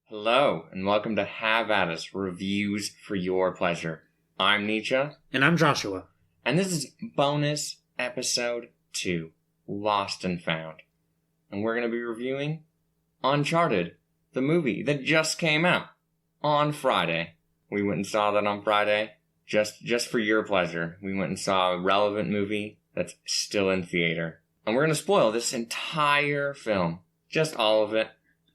Hello, and welcome to Have At Us Reviews for Your Pleasure. I'm Nietzsche. And I'm Joshua. And this is bonus episode 2, Lost and Found. And we're going to be reviewing Uncharted, the movie that just came out on Friday. We went and saw that on Friday, just for your pleasure. We went and saw a relevant movie that's still in theater. And we're going to spoil this entire film. Just all of it.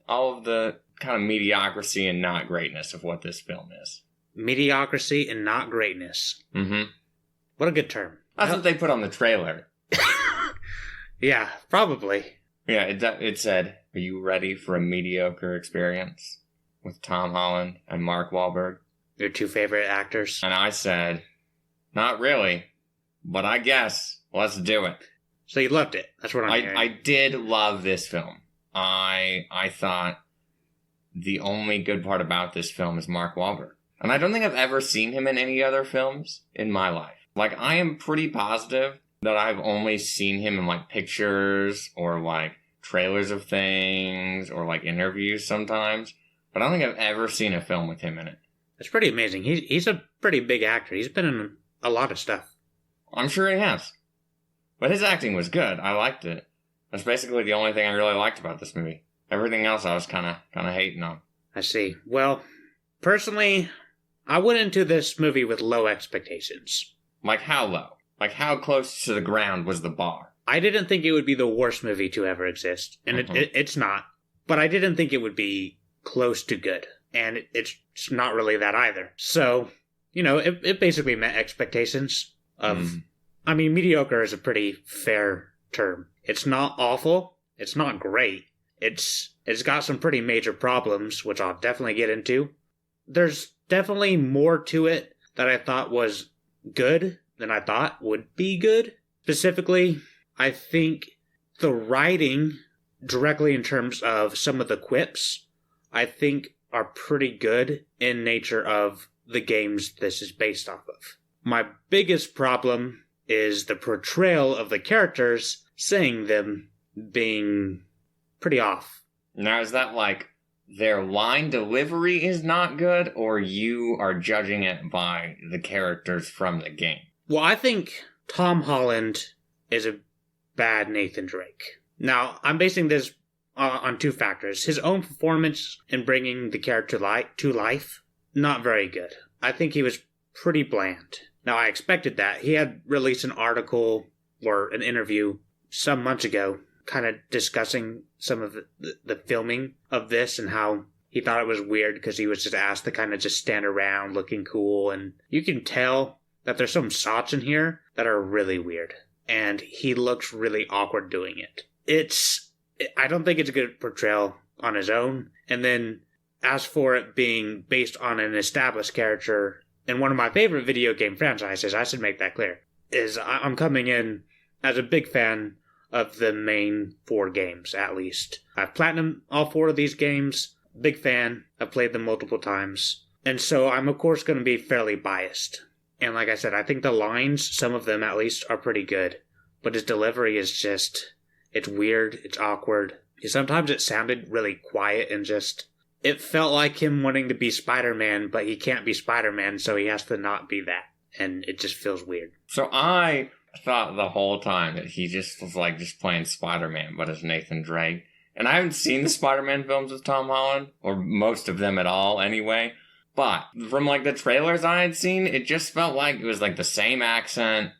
All of the kind of mediocrity and not greatness of what this film is. Mediocrity and not greatness. Mm-hmm. What a good term. That's what they put on the trailer. Yeah, probably. Yeah, it said, "Are you ready for a mediocre experience?" With Tom Holland and Mark Wahlberg. Your two favorite actors. And I said, not really, but I guess, let's do it. So you loved it. That's what I'm hearing. I did love this film. I thought the only good part about this film is Mark Wahlberg. And I don't think I've ever seen him in any other films in my life. Like, I am pretty positive that I've only seen him in, like, pictures or, like, trailers of things or, like, interviews sometimes. But I don't think I've ever seen a film with him in it. It's pretty amazing. He's a pretty big actor. He's been in a lot of stuff. I'm sure he has. But his acting was good. I liked it. That's basically the only thing I really liked about this movie. Everything else I was kind of hating on. I see. Well, personally, I went into this movie with low expectations. Like how low? Like how close to the ground was the bar? I didn't think it would be the worst movie to ever exist. And it's not. But I didn't think it would be close to good. And it's not really that either. So, you know, it basically met expectations of... I mean, mediocre is a pretty fair term. It's not awful. It's not great. It's got some pretty major problems, which I'll definitely get into. There's definitely more to it that I thought was good than I thought would be good. Specifically, I think the writing, directly in terms of some of the quips, I think are pretty good in nature of the games this is based off of. My biggest problem is the portrayal of the characters, saying them being pretty off. Now, is that like their line delivery is not good, or you are judging it by the characters from the game? Well, I think Tom Holland is a bad Nathan Drake. Now, I'm basing this on two factors. His own performance in bringing the character to life, not very good. I think he was pretty bland. Now, I expected that. He had released an article or an interview some months ago kind of discussing some of the filming of this and how he thought it was weird because he was just asked to kind of just stand around looking cool. And you can tell that there's some shots in here that are really weird. And he looks really awkward doing it. I don't think it's a good portrayal on his own. And then as for it being based on an established character in one of my favorite video game franchises, I should make that clear, is I'm coming in as a big fan of the main 4 games, at least. I've platinumed all 4 of these games. Big fan. I've played them multiple times. And so I'm, of course, going to be fairly biased. And like I said, I think the lines, some of them at least, are pretty good. But his delivery is just... it's weird. It's awkward. Sometimes it sounded really quiet and just... it felt like him wanting to be Spider-Man, but he can't be Spider-Man, so he has to not be that. And it just feels weird. So I thought the whole time that he just was like just playing Spider-Man, but as Nathan Drake. And I haven't seen the Spider-Man films with Tom Holland, or most of them at all anyway. But from like the trailers I had seen, it just felt like it was like the same accent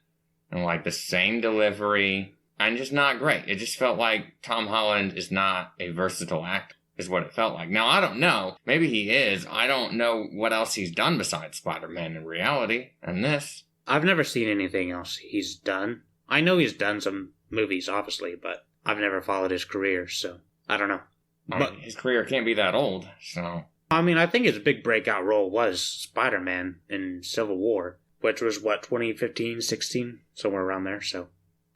and like the same delivery and just not great. It just felt like Tom Holland is not a versatile actor, is what it felt like. Now, I don't know. Maybe he is. I don't know what else he's done besides Spider-Man in reality. And this... I've never seen anything else he's done. I know he's done some movies, obviously, but I've never followed his career, so I don't know. But his career can't be that old, so... I mean, I think his big breakout role was Spider-Man in Civil War, which was, 2015, 16? Somewhere around there, so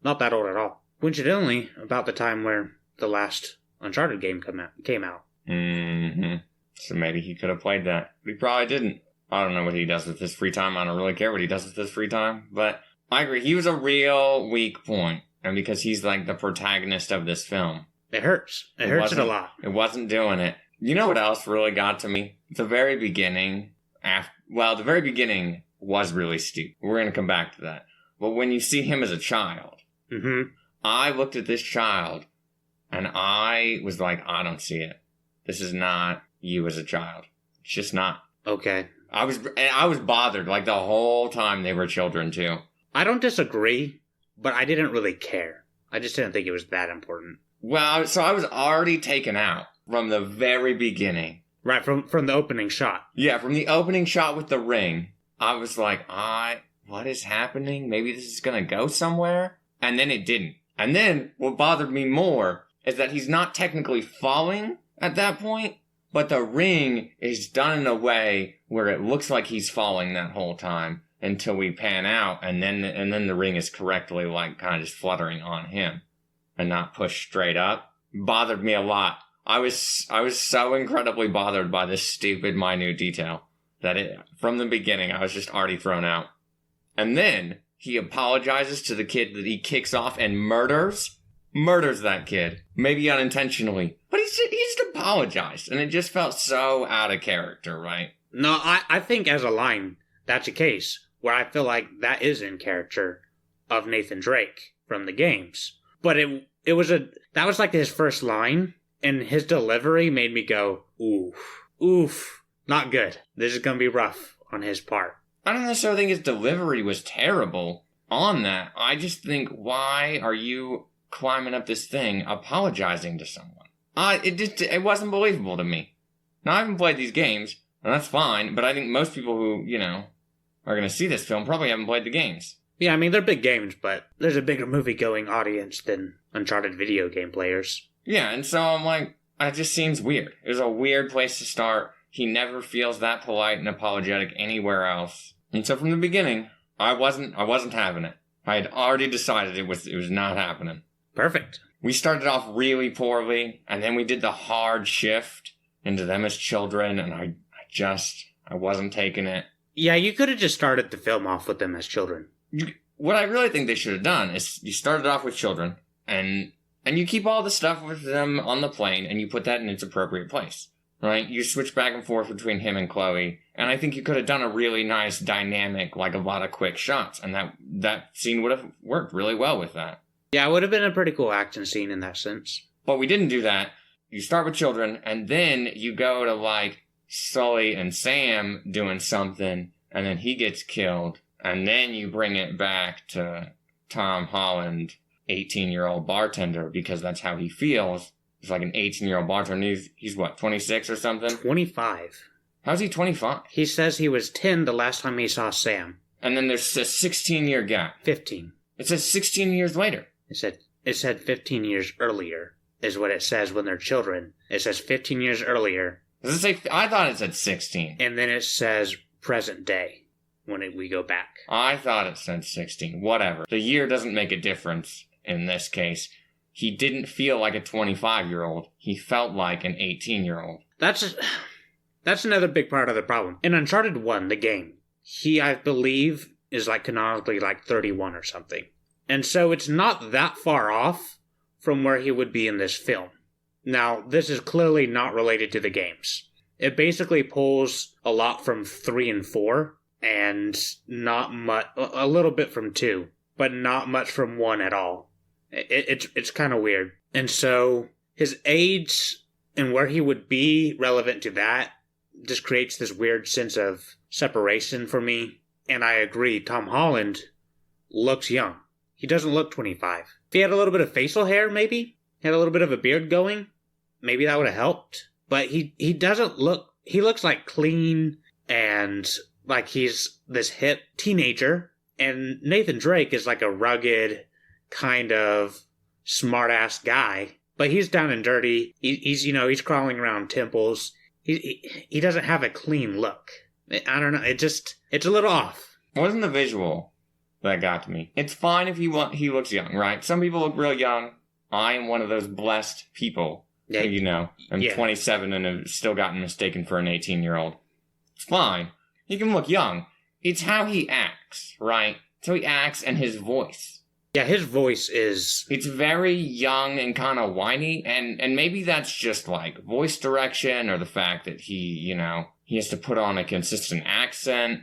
not that old at all. Coincidentally, about the time where the last Uncharted game came out. Mm-hmm. So maybe he could have played that. But he probably didn't. I don't know what he does with his free time. I don't really care what he does with his free time. But I agree. He was a real weak point. And because he's like the protagonist of this film. It hurts. It hurts it a lot. It wasn't doing it. You know what else really got to me? The very beginning, the very beginning was really stupid. We're going to come back to that. But when you see him as a child, I looked at this child and I was like, I don't see it. This is not you as a child. It's just not. Okay. I was bothered like the whole time they were children too. I don't disagree, but I didn't really care. I just didn't think it was that important. Well, so I was already taken out from the very beginning. Right, from the opening shot. Yeah, from the opening shot with the ring, I was like, what is happening? Maybe this is going to go somewhere? And then it didn't. And then what bothered me more is that he's not technically falling at that point, but the ring is done in a way where it looks like he's falling that whole time until we pan out, and then the ring is correctly like kind of just fluttering on him and not pushed straight up. Bothered me a lot. I was so incredibly bothered by this stupid minute detail that from the beginning I was just already thrown out. And then he apologizes to the kid that he kicks off and murders that kid. Maybe unintentionally. But he just apologized. And it just felt so out of character, right? No, I think as a line, that's a case where I feel like that is in character of Nathan Drake from the games. But that was like his first line, and his delivery made me go, oof, not good. This is going to be rough on his part. I don't necessarily think his delivery was terrible on that. I just think, why are you climbing up this thing apologizing to someone? It wasn't believable to me. Now, I haven't played these games, and that's fine, but I think most people who, are going to see this film probably haven't played the games. Yeah, I mean, they're big games, but there's a bigger movie-going audience than Uncharted video game players. Yeah, and so I'm like, it just seems weird. It was a weird place to start. He never feels that polite and apologetic anywhere else. And so from the beginning, I wasn't having it. I had already decided it was not happening. Perfect. We started off really poorly, and then we did the hard shift into them as children, and I wasn't taking it. Yeah, you could have just started the film off with them as children. What I really think they should have done is you started off with children, and you keep all the stuff with them on the plane, and you put that in its appropriate place, right? You switch back and forth between him and Chloe, and I think you could have done a really nice dynamic, like a lot of quick shots, and that scene would have worked really well with that. Yeah, it would have been a pretty cool action scene in that sense. But we didn't do that. You start with children, and then you go to, like, Sully and Sam doing something, and then he gets killed, and then you bring it back to Tom Holland, 18-year-old bartender, because that's how he feels. He's like an 18-year-old bartender. He's what, 26 or something? 25. How's he 25? He says he was 10 the last time he saw Sam. And then there's a 16-year gap. 15. It says 16 years later. It said 15 years earlier is what it says when they're children. It says 15 years earlier. Does it say? I thought it said 16. And then it says present day when we go back. I thought it said 16. Whatever. The year doesn't make a difference in this case. He didn't feel like a 25-year-old. He felt like an 18-year-old. That's another big part of the problem. In Uncharted 1, the game, he, I believe, is like canonically like 31 or something. And so it's not that far off from where he would be in this film. Now, this is clearly not related to the games. It basically pulls a lot from 3 and 4, and not much, a little bit from 2, but not much from 1 at all. It's kind of weird. And so his age and where he would be relevant to that just creates this weird sense of separation for me. And I agree, Tom Holland looks young. He doesn't look 25. If he had a little bit of facial hair, maybe, had a little bit of a beard going, maybe that would have helped. But he doesn't look, he looks like clean and like he's this hip teenager. And Nathan Drake is like a rugged, kind of smart-ass guy. But he's down and dirty. He's crawling around temples. He doesn't have a clean look. I don't know. It's a little off. It wasn't the visual that got to me. It's fine if he looks young, right? Some people look real young. I am one of those blessed people. Yeah, I'm 27 and have still gotten mistaken for an 18-year-old. It's fine. He can look young. It's how he acts, right? It's how he acts and his voice. Yeah, his voice is... It's very young and kind of whiny, and maybe that's just, like, voice direction or the fact that he has to put on a consistent accent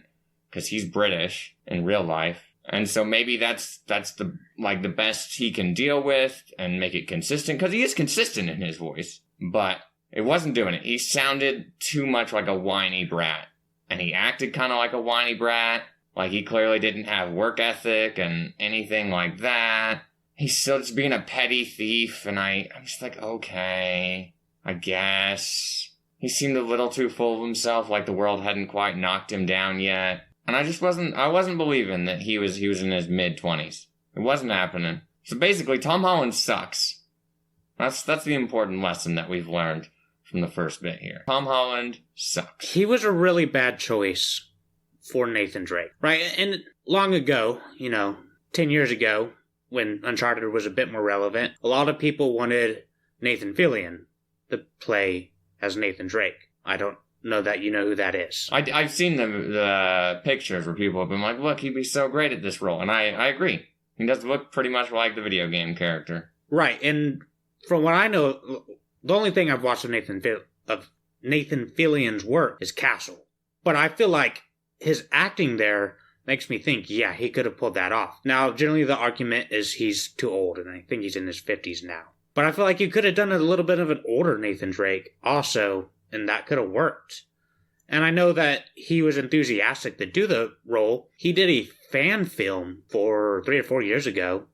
because he's British in real life. And so maybe that's the best he can deal with and make it consistent, because he is consistent in his voice, but it wasn't doing it. He sounded too much like a whiny brat, and he acted kind of like a whiny brat. Like, he clearly didn't have work ethic and anything like that. He's still just being a petty thief, and I'm just like, okay, I guess. He seemed a little too full of himself, like the world hadn't quite knocked him down yet. And I wasn't believing that he was in his mid-20s. It wasn't happening. So basically, Tom Holland sucks. That's the important lesson that we've learned from the first bit here. Tom Holland sucks. He was a really bad choice for Nathan Drake, right? And long ago, 10 years ago, when Uncharted was a bit more relevant, a lot of people wanted Nathan Fillion to play as Nathan Drake. I don't know that you know who that is. I've seen the pictures where people have been like, look, he'd be so great at this role. And I agree. He does look pretty much like the video game character. Right, and from what I know, the only thing I've watched of Nathan Fillion's work is Castle. But I feel like his acting there makes me think, yeah, he could have pulled that off. Now, generally the argument is he's too old, and I think he's in his 50s now. But I feel like you could have done a little bit of an older Nathan Drake also, and that could have worked. And I know that he was enthusiastic to do the role. He did a fan film for 3 or 4 years ago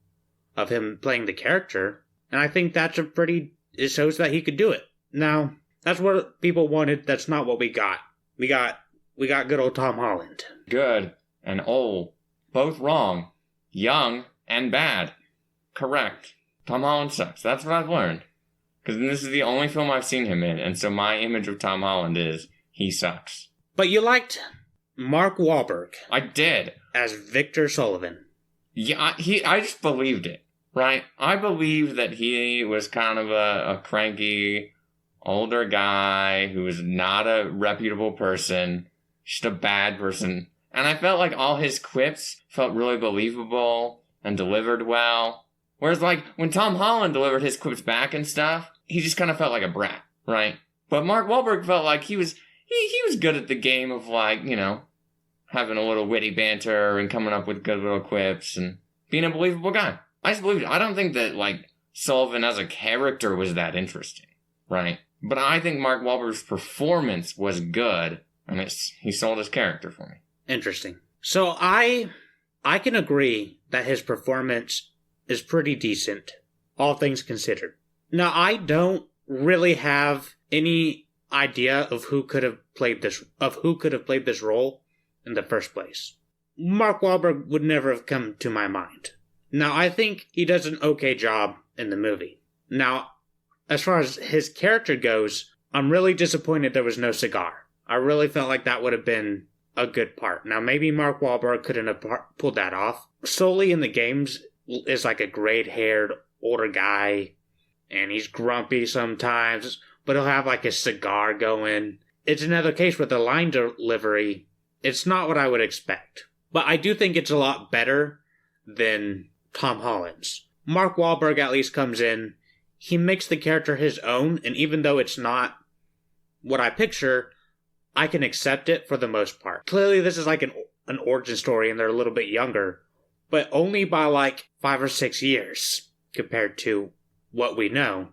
of him playing the character, and I think that's it shows that he could do it. Now, that's what people wanted. That's not what we got. We got good old Tom Holland. Good and old. Both wrong. Young and bad. Correct. Tom Holland sucks. That's what I've learned. Because this is the only film I've seen him in, and so my image of Tom Holland is, he sucks. But you liked Mark Wahlberg. I did. As Victor Sullivan. Yeah, I just believed it, right? I believed that he was kind of a cranky, older guy who was not a reputable person, just a bad person. And I felt like all his quips felt really believable and delivered well. Whereas, like, when Tom Holland delivered his quips back and stuff, he just kind of felt like a brat, right? But Mark Wahlberg felt like he was good at the game of, like, having a little witty banter and coming up with good little quips and being a believable guy. I just believed it. I don't think that, like, Sullivan as a character was that interesting, right? But I think Mark Wahlberg's performance was good, and he sold his character for me. Interesting. So I can agree that his performance is pretty decent, all things considered. Now, I don't really have any idea of who could have played this role in the first place. Mark Wahlberg would never have come to my mind. Now, I think he does an okay job in the movie. Now, as far as his character goes, I'm really disappointed there was no cigar. I really felt like that would have been a good part. Now, maybe Mark Wahlberg couldn't have pulled that off. Sully in the games is like a gray-haired older guy, and he's grumpy sometimes, but he'll have like a cigar going. It's another case with the line delivery. It's not what I would expect. But I do think it's a lot better than Tom Holland's. Mark Wahlberg at least comes in. He makes the character his own, and even though it's not what I picture, I can accept it for the most part. Clearly this is like an origin story and they're a little bit younger, but only by like 5 or 6 years compared to what we know.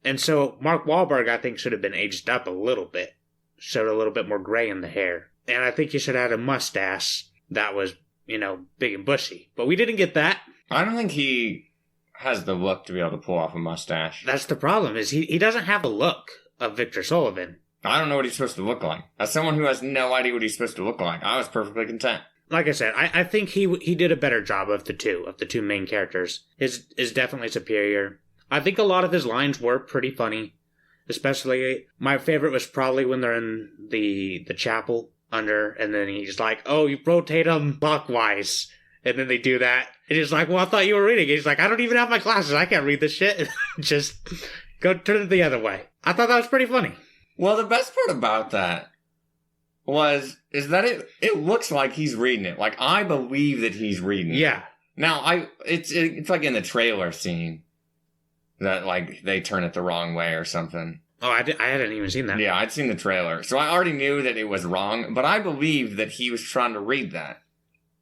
And so Mark Wahlberg, I think, should have been aged up a little bit. Showed a little bit more gray in the hair. And I think he should have had a mustache that was, big and bushy. But we didn't get that. I don't think he has the look to be able to pull off a mustache. That's the problem, is he doesn't have the look of Victor Sullivan. I don't know what he's supposed to look like. As someone who has no idea what he's supposed to look like, I was perfectly content. Like I said, I think he did a better job of the two main characters. His is definitely superior. I think a lot of his lines were pretty funny. Especially, my favorite was probably when they're in the chapel under, and then he's like, oh, you rotate them clockwise. And then they do that. And he's like, well, I thought you were reading. He's like, I don't even have my glasses. I can't read this shit. Just go turn it the other way. I thought that was pretty funny. Well, the best part about that is that it looks like he's reading it. Like, I believe that he's reading it. Yeah. Now, it's like in the trailer scene that, like, they turn it the wrong way or something. Oh, I hadn't even seen that. Yeah, I'd seen the trailer. So I already knew that it was wrong, but I believe that he was trying to read that.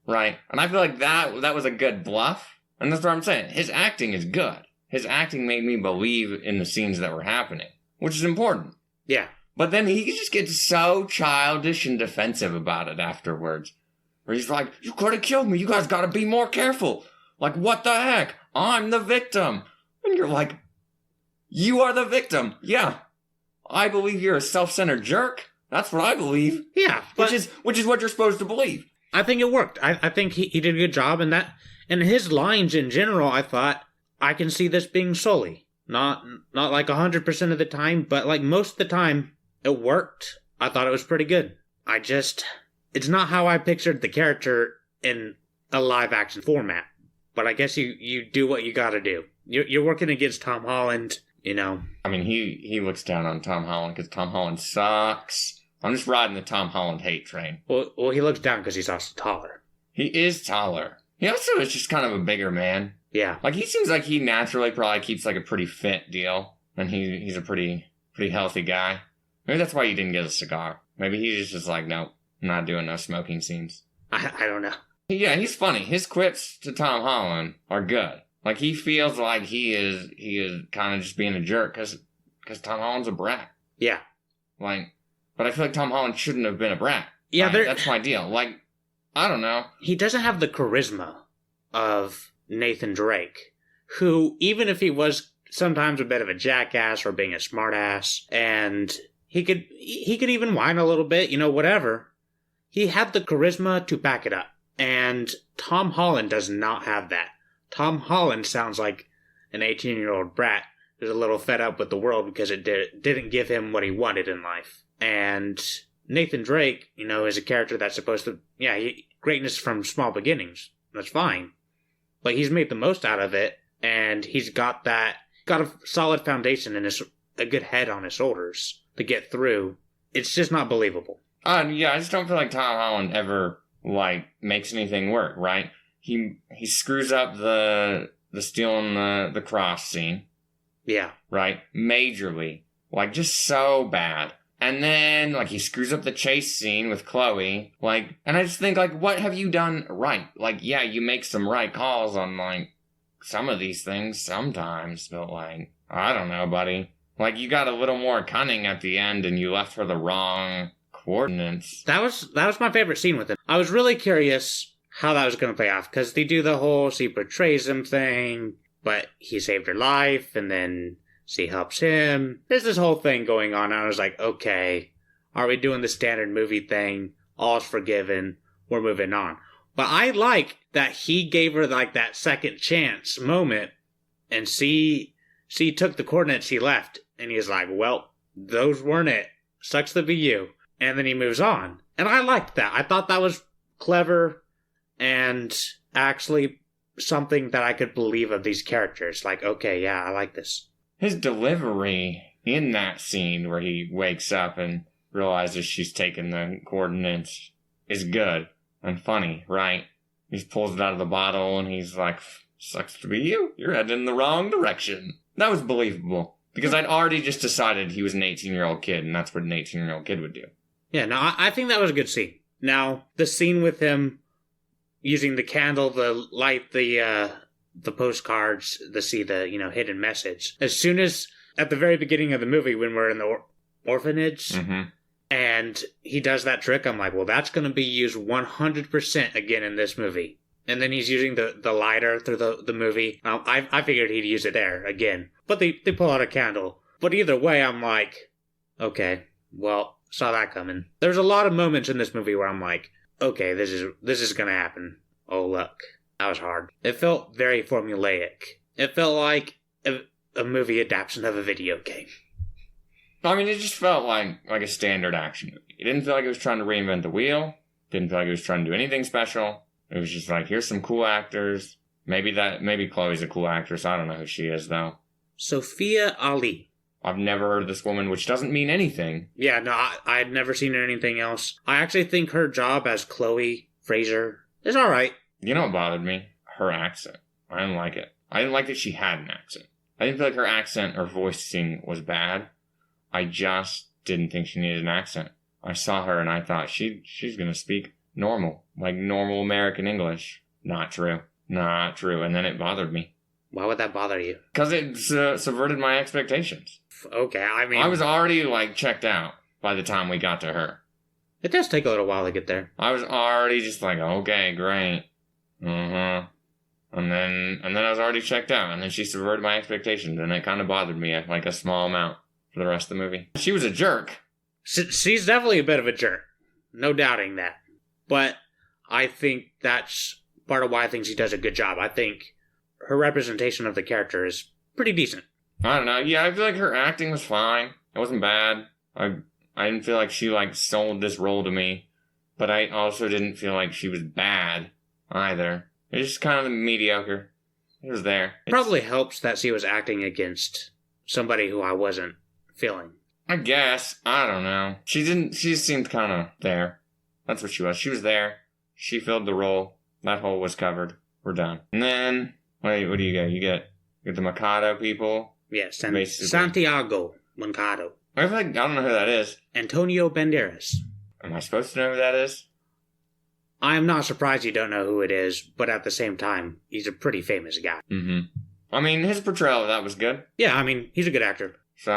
Right? And I feel like that was a good bluff. And that's what I'm saying. His acting is good. His acting made me believe in the scenes that were happening, which is important. Yeah. But then he just gets so childish and defensive about it afterwards. Where he's like, you could have killed me. You guys got to be more careful. Like, what the heck? I'm the victim. And you're like, you are the victim. Yeah. I believe you're a self-centered jerk. That's what I believe. Yeah. But Which is what you're supposed to believe. I think it worked. I think he did a good job in that. And his lines in general, I thought, I can see this being Sully. Not like 100% of the time, but like most of the time, it worked. I thought it was pretty good. It's not how I pictured the character in a live action format. But I guess you do what you gotta do. You're working against Tom Holland, you know. I mean, he looks down on Tom Holland because Tom Holland sucks. I'm just riding the Tom Holland hate train. Well, he looks down because he's also taller. He is taller. He also is just kind of a bigger man. Yeah. Like, he seems like he naturally probably keeps, like, a pretty fit deal. And he's a pretty healthy guy. Maybe that's why he didn't get a cigar. Maybe he's just like, nope, I'm not doing no smoking scenes. I don't know. Yeah, he's funny. His quips to Tom Holland are good. Like, he feels like he is kind of just being a jerk because Tom Holland's a brat. Yeah. Like, but I feel like Tom Holland shouldn't have been a brat. Yeah, that's my deal. Like, I don't know. He doesn't have the charisma of Nathan Drake, who, even if he was sometimes a bit of a jackass or being a smartass, and he could even whine a little bit, you know, whatever, he had the charisma to back it up. And Tom Holland does not have that. Tom Holland sounds like an 18-year-old brat who's a little fed up with the world because it didn't give him what he wanted in life. And Nathan Drake, you know, is a character that's supposed to, greatness from small beginnings. That's fine. But he's made the most out of it, and he's got a solid foundation and a good head on his shoulders to get through. It's just not believable. I just don't feel like Tom Holland ever, like, makes anything work, right? He screws up the stealing the cross scene. Yeah. Right? Majorly. Like, just so bad. And then, like, he screws up the chase scene with Chloe. Like, and I just think, like, what have you done right? Like, yeah, you make some right calls on, like, some of these things sometimes, but, like, I don't know, buddy. Like, you got a little more cunning at the end and you left her the wrong coordinates. That was my favorite scene with him. I was really curious how that was going to play off, because they do the whole she betrays him thing, but he saved her life, and then she helps him. There's this whole thing going on, and I was like, okay, are we doing the standard movie thing? All's forgiven. We're moving on. But I like that he gave her, like, that second chance moment, and she took the coordinates he left, and he's like, well, those weren't it. Sucks to be you. And then he moves on. And I liked that. I thought that was clever and actually something that I could believe of these characters. Like, okay, yeah, I like this. His delivery in that scene where he wakes up and realizes she's taken the coordinates is good and funny, right? He pulls it out of the bottle and he's like, sucks to be you. You're heading in the wrong direction. That was believable. Because I'd already just decided he was an 18-year-old kid, and that's what an 18-year-old kid would do. Yeah, no, I think that was a good scene. Now, the scene with him using the candle to light the postcards to see the, hidden message. As soon as, at the very beginning of the movie, when we're in the orphanage, and he does that trick, I'm like, well, that's going to be used 100% again in this movie. And then he's using the lighter through the movie. I figured he'd use it there again. But they pull out a candle. But either way, I'm like, okay, well, saw that coming. There's a lot of moments in this movie where I'm like, okay, this is going to happen. Oh, look. That was hard. It felt very formulaic. It felt like a movie adaptation of a video game. I mean, it just felt like a standard action movie. It didn't feel like it was trying to reinvent the wheel. Didn't feel like it was trying to do anything special. It was just like, here's some cool actors. Maybe Chloe's a cool actress. I don't know who she is, though. Sophia Ali. I've never heard of this woman, which doesn't mean anything. Yeah, no, I had never seen her in anything else. I actually think her job as Chloe Fraser is alright. You know what bothered me? her accent. I didn't like it. I didn't like that she had an accent. I didn't feel like her accent or voicing was bad. I just didn't think she needed an accent. I saw her and I thought she's gonna speak normal, like normal American English. Not true. Not true. And then it bothered me. Why would that bother you? Because it subverted my expectations. Okay, I mean... I was already, like, checked out by the time we got to her. It does take a little while to get there. I was already just like, okay, great. Uh-huh. And then I was already checked out, and then she subverted my expectations, and it kind of bothered me, like, a small amount for the rest of the movie. She was a jerk. She's definitely a bit of a jerk. No doubting that. But I think that's part of why I think she does a good job. I think her representation of the character is pretty decent. I don't know. Yeah, I feel like her acting was fine. It wasn't bad. I didn't feel like she, like, sold this role to me. But I also didn't feel like she was bad either. It was just kind of mediocre. It was there. Probably helps that she was acting against somebody who I wasn't feeling. I guess. I don't know. She just seemed kind of there. That's what she was. She was there. She filled the role. That hole was covered. We're done. And then, what do you get? You get the Mikado people? Yes, Santiago Mikado. I feel like, I don't know who that is. Antonio Banderas. Am I supposed to know who that is? I am not surprised you don't know who it is, but at the same time, he's a pretty famous guy. Mm-hmm. I mean, his portrayal of that was good. Yeah, I mean, he's a good actor. So,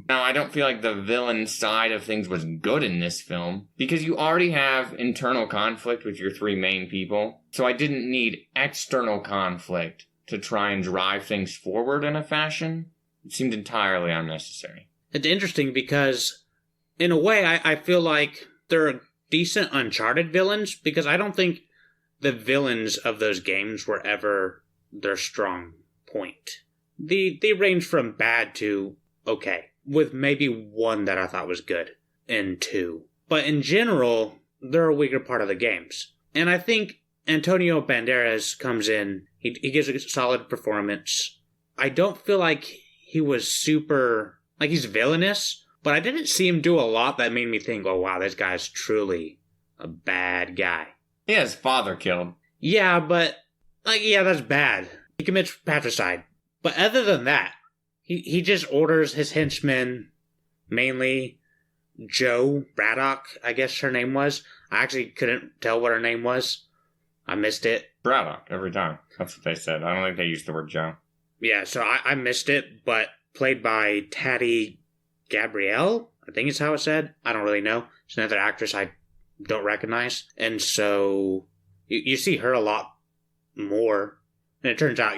I don't feel like the villain side of things was good in this film, because you already have internal conflict with your three main people, so I didn't need external conflict to try and drive things forward in a fashion. It seemed entirely unnecessary. It's interesting because, in a way, I feel like they're decent Uncharted villains, because I don't think the villains of those games were ever their strong point. They range from bad to okay, with maybe one that I thought was good, and two. But in general, they're a weaker part of the games. And I think Antonio Banderas comes in, he gives a solid performance. I don't feel like he was super, like he's villainous, but I didn't see him do a lot that made me think, oh wow, this guy's truly a bad guy. He has father killed. Yeah, but, that's bad. He commits patricide. But other than that, he just orders his henchmen, mainly Joe Braddock, I guess her name was. I actually couldn't tell what her name was. I missed it. Braddock, every time. That's what they said. I don't think they used the word Joe. Yeah, so I missed it, but played by Tati Gabrielle, I think is how it's said. I don't really know. She's another actress I don't recognize. And so you see her a lot more. And it turns out,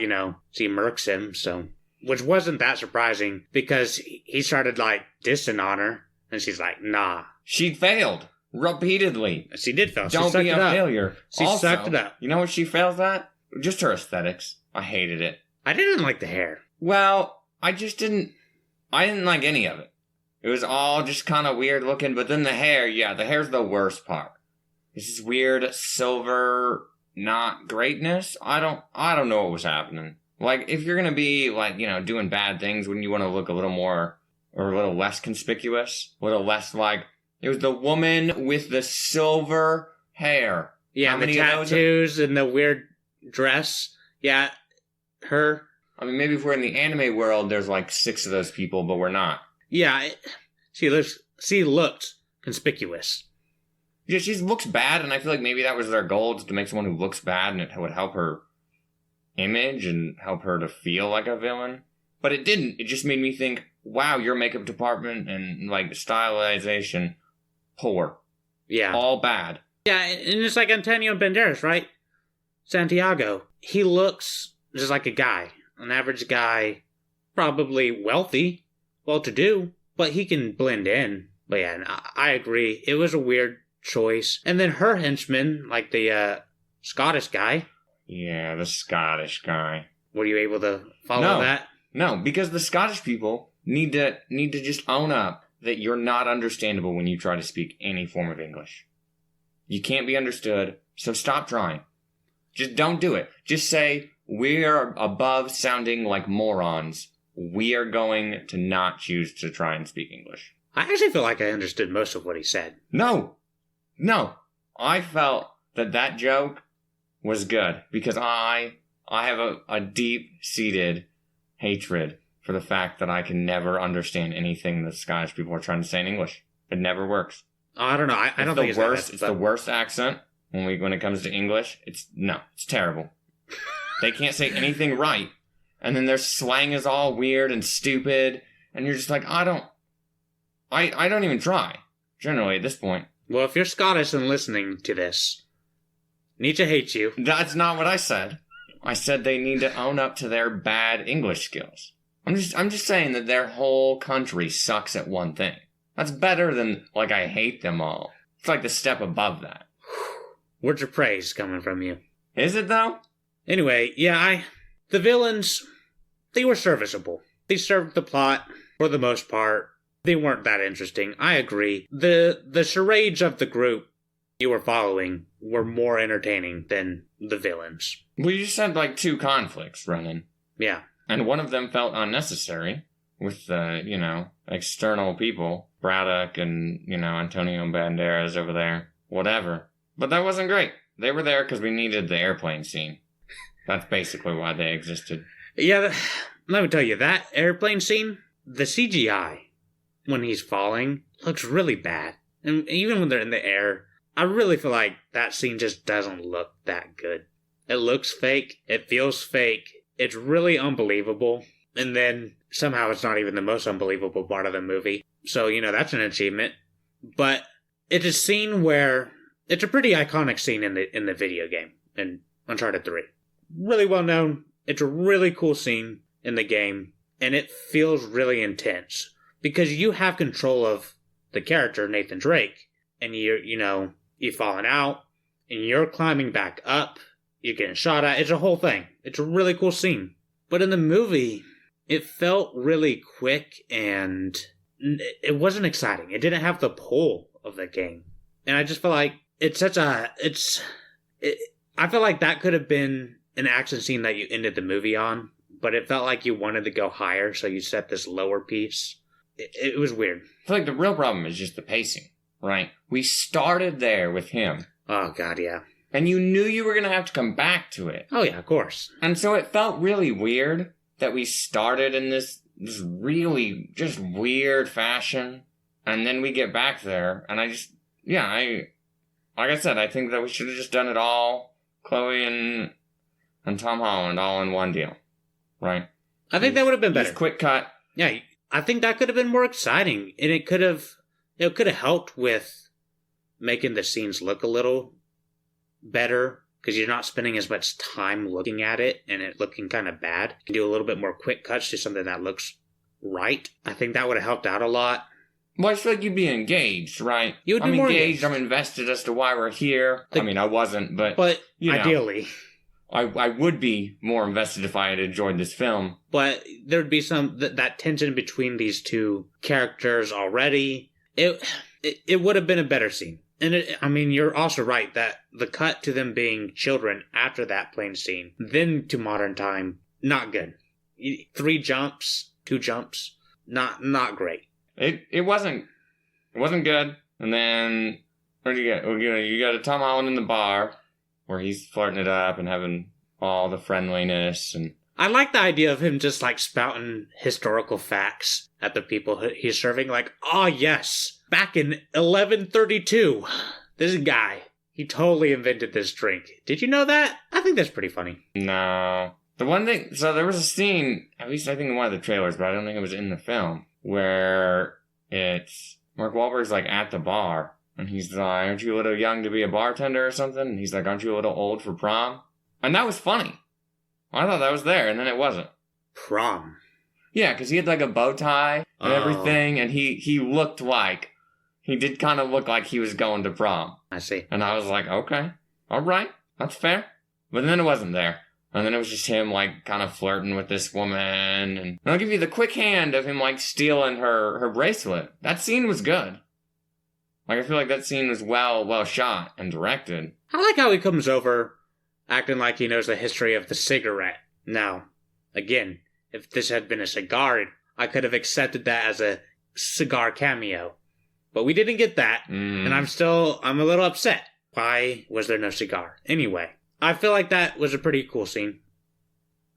she murks him, so... Which wasn't that surprising, because he started, dissing on her, and she's like, nah. She failed. Repeatedly. She did fail. Don't be a failure. She sucked it up. You know what she fails at? Just her aesthetics. I hated it. I didn't like the hair. Well, I didn't like any of it. It was all just kind of weird looking, but then the hair's the worst part. It's this weird silver, not greatness. I don't know what was happening. Like, if you're gonna be, doing bad things, wouldn't you want to look a little more, or a little less conspicuous? A little less, it was the woman with the silver hair. Yeah, the tattoos and the weird dress. Yeah, her. I mean, maybe if we're in the anime world, there's, 6 of those people, but we're not. Yeah, she looked conspicuous. Yeah, she looks bad, and I feel like maybe that was their goal, just to make someone who looks bad, and it would help her image and help her to feel like a villain. But it didn't. It just made me think, wow, your makeup department and stylization, poor. Yeah. All bad. Yeah, and it's like Antonio Banderas, right? Santiago. He looks just like a guy. An average guy. Probably wealthy. Well-to-do. But he can blend in. But yeah, I agree. It was a weird choice. And then her henchman, the Scottish guy. Yeah, the Scottish guy. Were you able to follow that? No, because the Scottish people need to just own up that you're not understandable when you try to speak any form of English. You can't be understood, so stop trying. Just don't do it. Just say, we're above sounding like morons. We are going to not choose to try and speak English. I actually feel like I understood most of what he said. No. I felt that joke was good because I have a deep-seated hatred for the fact that I can never understand anything the Scottish people are trying to say in English. It never works. Oh, I don't know. I don't think it's worst. It's the worst accent when it comes to English. It's terrible. They can't say anything right, and then their slang is all weird and stupid, and you're just like, I don't even try. Generally, at this point. Well, if you're Scottish and listening to this, Nietzsche hates you. That's not what I said. I said they need to own up to their bad English skills. I'm just saying that their whole country sucks at one thing. That's better than, like, I hate them all. It's like the step above that. Words of praise coming from you. Is it, though? Anyway, yeah, the villains, they were serviceable. They served the plot for the most part. They weren't that interesting. I agree. The charades of the group you were following were more entertaining than the villains. Well, you said, like, 2 conflicts running. Yeah. And one of them felt unnecessary with the, external people. Braddock and, Antonio Banderas over there. Whatever. But that wasn't great. They were there because we needed the airplane scene. That's basically why they existed. Yeah, let me tell you, that airplane scene, the CGI, when he's falling, looks really bad. And even when they're in the air, I really feel like that scene just doesn't look that good. It looks fake. It feels fake. It's really unbelievable. And then somehow it's not even the most unbelievable part of the movie. So, that's an achievement. But it's a scene where it's a pretty iconic scene in the video game, in Uncharted 3. Really well known. It's a really cool scene in the game. And it feels really intense. Because you have control of the character, Nathan Drake. And you've fallen out. And you're climbing back up. You're getting shot at. It's a whole thing. It's a really cool scene. But in the movie, it felt really quick and it wasn't exciting. It didn't have the pull of the game. And I just feel like I feel like that could have been an action scene that you ended the movie on. But it felt like you wanted to go higher, so you set this lower piece. It was weird. I feel like the real problem is just the pacing, right? We started there with him. Oh, God, yeah. And you knew you were going to have to come back to it. Oh, yeah, of course. And so it felt really weird that we started in this really just weird fashion. And then we get back there. And like I said, I think that we should have just done it all, Chloe and Tom Holland, all in one deal. Right? I think that would have been better. Just quick cut. Yeah, I think that could have been more exciting. And it could have helped with making the scenes look a little better, because you're not spending as much time looking at it and it looking kind of bad. You can do a little bit more quick cuts to something that looks right. I think that would have helped out a lot. Well, I feel like you'd be engaged, right? You would be more engaged. I'm invested as to why we're here. I wasn't, but ideally. I would be more invested if I had enjoyed this film. But there'd be some that tension between these two characters already. It would have been a better scene. And you're also right that the cut to them being children after that plane scene, then to modern time, not good. 2 jumps, not great. It wasn't good. And then what do you get? You got a Tom Holland in the bar where he's flirting it up and having all the friendliness. And I like the idea of him just like spouting historical facts at the people he's serving. Like, oh yes. Back in 1132, this guy, he totally invented this drink. Did you know that? I think that's pretty funny. No. The one thing, so there was a scene, at least I think in one of the trailers, but I don't think it was in the film, where it's Mark Wahlberg's like at the bar, and he's like, aren't you a little young to be a bartender or something? And he's like, aren't you a little old for prom? And that was funny. I thought that was there, and then it wasn't. Prom? Yeah, because he had like a bow tie and everything, and he looked like, he did kind of look like he was going to prom. I see. And I was like, okay, all right, that's fair. But then it wasn't there. And then it was just him, like, kind of flirting with this woman. And I'll give you the quick hand of him, like, stealing her bracelet. That scene was good. Like, I feel like that scene was well shot and directed. I like how he comes over acting like he knows the history of the cigarette. Now, again, if this had been a cigar, I could have accepted that as a cigar cameo. But we didn't get that, and I'm a little upset. Why was there no cigar? Anyway. I feel like that was a pretty cool scene.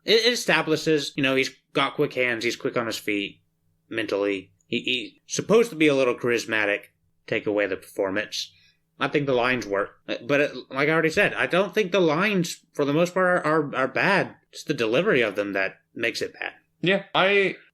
It establishes, he's got quick hands, he's quick on his feet, mentally. He's supposed to be a little charismatic, take away the performance. I think the lines work. But like I already said, I don't think the lines, for the most part, are bad. It's the delivery of them that makes it bad. Yeah,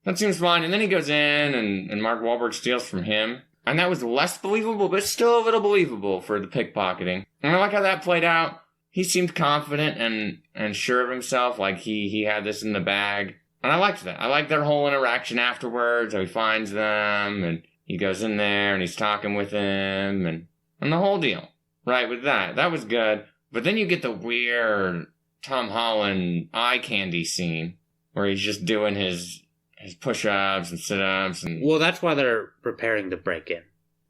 that seems fine. And then he goes in, and Mark Wahlberg steals from him. And that was less believable, but still a little believable for the pickpocketing. And I like how that played out. He seemed confident and sure of himself, like he had this in the bag. And I liked that. I liked their whole interaction afterwards, how he finds them, and he goes in there, and he's talking with him, and the whole deal. Right, with that. That was good. But then you get the weird Tom Holland eye candy scene, where he's just doing his push-ups and sit-ups. Well, that's why they're preparing to break in.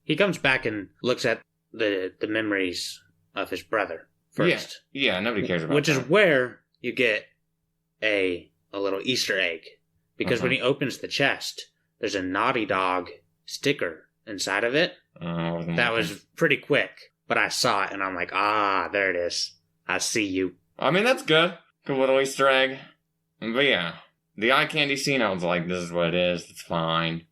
He comes back and looks at the memories of his brother first. Yeah, nobody cares about which that. Which is where you get a little Easter egg. Because when he opens the chest, there's a Naughty Dog sticker inside of it. That was pretty quick. But I saw it and I'm like, there it is. I see you. I mean, that's good. Good little Easter egg. But yeah, the eye candy scene, I was like, this is what it is. It's fine,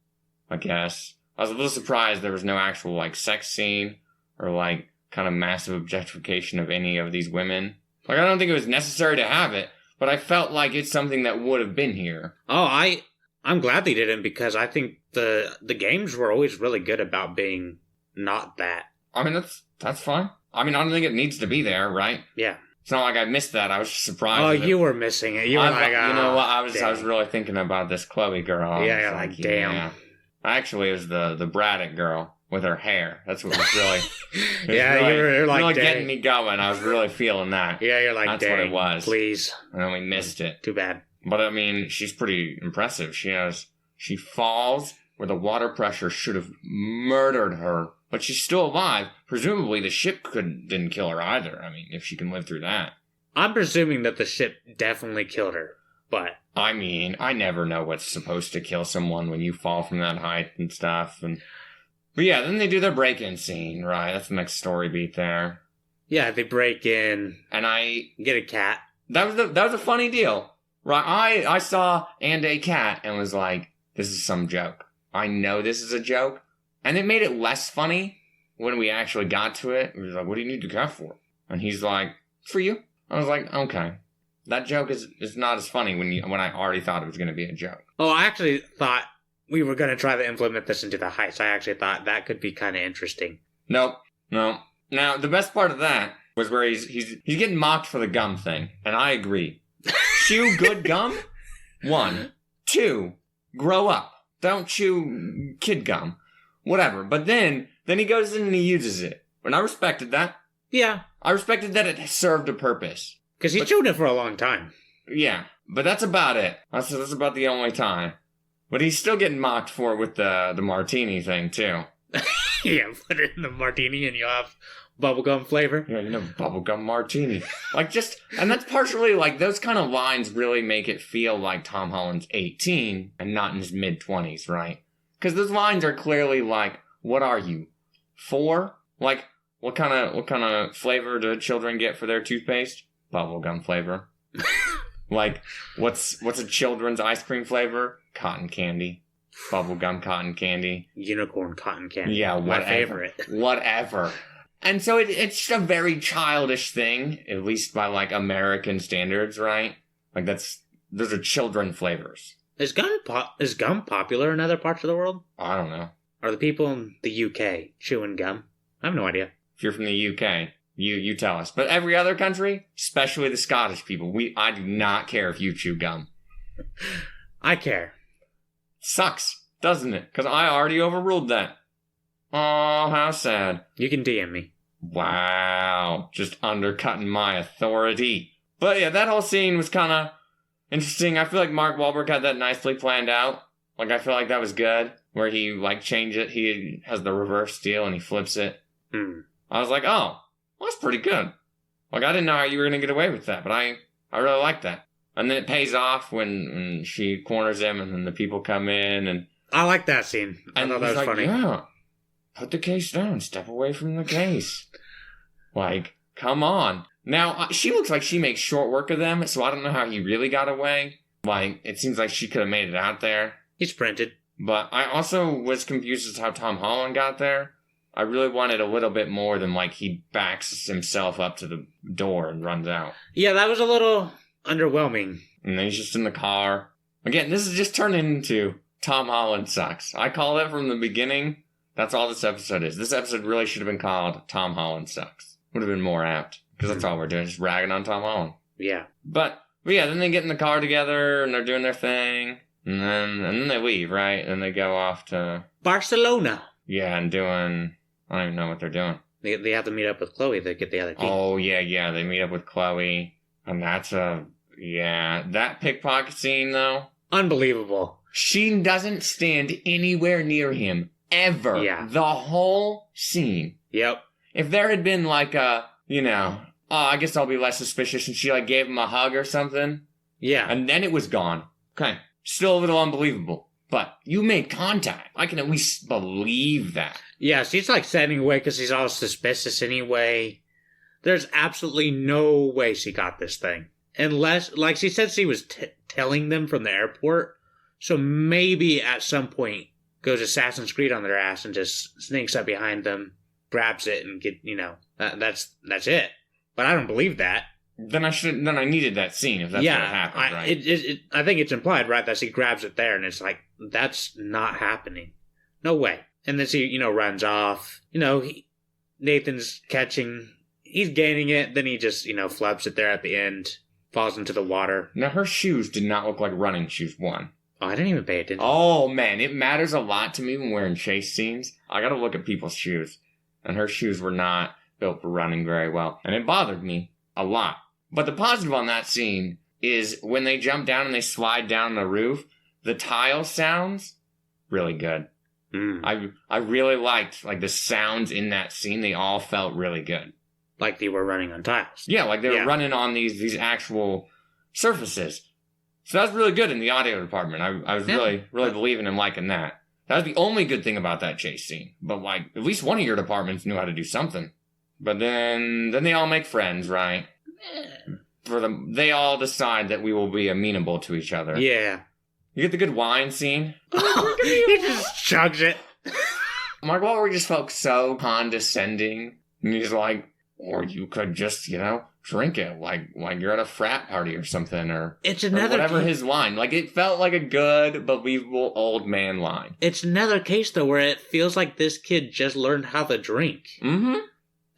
I guess. I was a little surprised there was no actual, like, sex scene or, like, kind of massive objectification of any of these women. Like, I don't think it was necessary to have it, but I felt like it's something that would have been here. Oh, I'm glad they didn't, because I think the games were always really good about being not that. I mean, that's fine. I mean, I don't think it needs to be there, right? Yeah. It's not like I missed that. I was just surprised. Oh, you were missing it. You were like, you know what? I was really thinking about this Chloe girl. Yeah, you're like, damn. Yeah. Actually, it was the Braddock girl with her hair. That's what was really... you're like, really getting me going. I was really feeling that. Yeah, you're like, that's what it was. Please. And then we missed it. Too bad. But I mean, she's pretty impressive. She falls where the water pressure should have murdered her, but she's still alive. Presumably, the ship didn't kill her either. I mean, if she can live through that. I'm presuming that the ship definitely killed her, but... I mean, I never know what's supposed to kill someone when you fall from that height and stuff. But yeah, then they do their break-in scene, right? That's the next story beat there. Yeah, they break in. And I... get a cat. That was a funny deal. Right, I saw and a cat and was like, this is some joke. I know this is a joke. And it made it less funny when we actually got to it. It was like, what do you need the cat for? And he's like, for you. I was like, okay. That joke is not as funny when I already thought it was going to be a joke. Oh, I actually thought we were going to try to implement this into the heist. I actually thought that could be kind of interesting. Nope. No. Now, the best part of that was where he's getting mocked for the gum thing. And I agree. Chew good gum? 1. 2. Grow up. Don't chew kid gum. Whatever. But then he goes in and he uses it. And I respected that. Yeah. I respected that it served a purpose. Because he chewed it for a long time. Yeah. But that's about it. That's about the only time. But he's still getting mocked for it with the martini thing, too. Yeah, put it in the martini and you'll have bubblegum flavor. Yeah, bubblegum martini. And that's partially, like, those kind of lines really make it feel like Tom Holland's 18 and not in his mid-20s, right? Because those lines are clearly like, what are you, 4? Like, what kind of flavor do children get for their toothpaste? Bubblegum flavor. Like, what's a children's ice cream flavor? Cotton candy. Bubblegum cotton candy. Unicorn cotton candy. Yeah, whatever. My favorite. Whatever. And so it's just a very childish thing, at least by, like, American standards, right? Like, those are children flavors. Is gum popular in other parts of the world? I don't know. Are the people in the UK chewing gum? I have no idea. If you're from the UK, you tell us. But every other country, especially the Scottish people, I do not care if you chew gum. I care. Sucks, doesn't it? Because I already overruled that. Oh, how sad. You can DM me. Wow. Just undercutting my authority. But yeah, that whole scene was kind of interesting. I feel like Mark Wahlberg had that nicely planned out. Like, I feel like that was good. Where he, like, changed it. He has the reverse deal and he flips it. I was like, oh, well, that's pretty good. Like, I didn't know how you were going to get away with that, but I really like that. And then it pays off when she corners him and then the people come in and... I like that scene. I thought that was funny. Yeah, put the case down. Step away from the case. Like, come on. Now, she looks like she makes short work of them, so I don't know how he really got away. Like, it seems like she could have made it out there. He sprinted. But I also was confused as to how Tom Holland got there. I really wanted a little bit more than, like, he backs himself up to the door and runs out. Yeah, that was a little underwhelming. And then he's just in the car. Again, this is just turning into Tom Holland sucks. I called it from the beginning. That's all this episode is. This episode really should have been called Tom Holland Sucks. Would have been more apt. Because that's all we're doing, just ragging on Tom Holland. Yeah. But yeah, then they get in the car together and they're doing their thing. And then they leave, right? And they go off to Barcelona. Yeah, and doing... I don't even know what they're doing. They have to meet up with Chloe to get the other key. Oh, yeah. They meet up with Chloe. And that's yeah. That pickpocket scene, though. Unbelievable. She doesn't stand anywhere near him. Ever. Yeah. The whole scene. Yep. If there had been like a, I guess I'll be less suspicious, and she like gave him a hug or something. Yeah. And then it was gone. Okay. Still a little unbelievable. But you made contact. I can at least believe that. Yeah, she's like standing away because she's all suspicious anyway. There's absolutely no way she got this thing. Unless, like she said, she was telling them from the airport. So maybe at some point goes Assassin's Creed on their ass and just sneaks up behind them, grabs it, and that's it. But I don't believe that. Then I needed that scene if that's what happened, right? I think it's implied, right, that she grabs it there, and it's like, that's not happening. No way. And then she, runs off. Nathan's catching, he's gaining it, then he just, flubs it there at the end, falls into the water. Now, her shoes did not look like running shoes, one. Oh, I didn't even pay attention. Oh, man, it matters a lot to me when we're in chase scenes. I gotta look at people's shoes. And her shoes were not built for running very well. And it bothered me a lot. But the positive on that scene is when they jump down and they slide down the roof, the tile sounds really good. I really liked the sounds in that scene. They all felt really good. Like they were running on tiles. Yeah, like they were running on these actual surfaces. So that was really good in the audio department. I was really believing and liking that. That was the only good thing about that chase scene. But at least one of your departments knew how to do something. But then they all make friends, right? They all decide that we will be amenable to each other. Yeah. You get the good wine scene. He just chugs it. Mark Wahlberg just felt so condescending. And he's like, or you could just, drink it like you're at a frat party or something, or whatever his line. Like, it felt like a good, believable old man line. It's another case, though, where it feels like this kid just learned how to drink. Mm-hmm.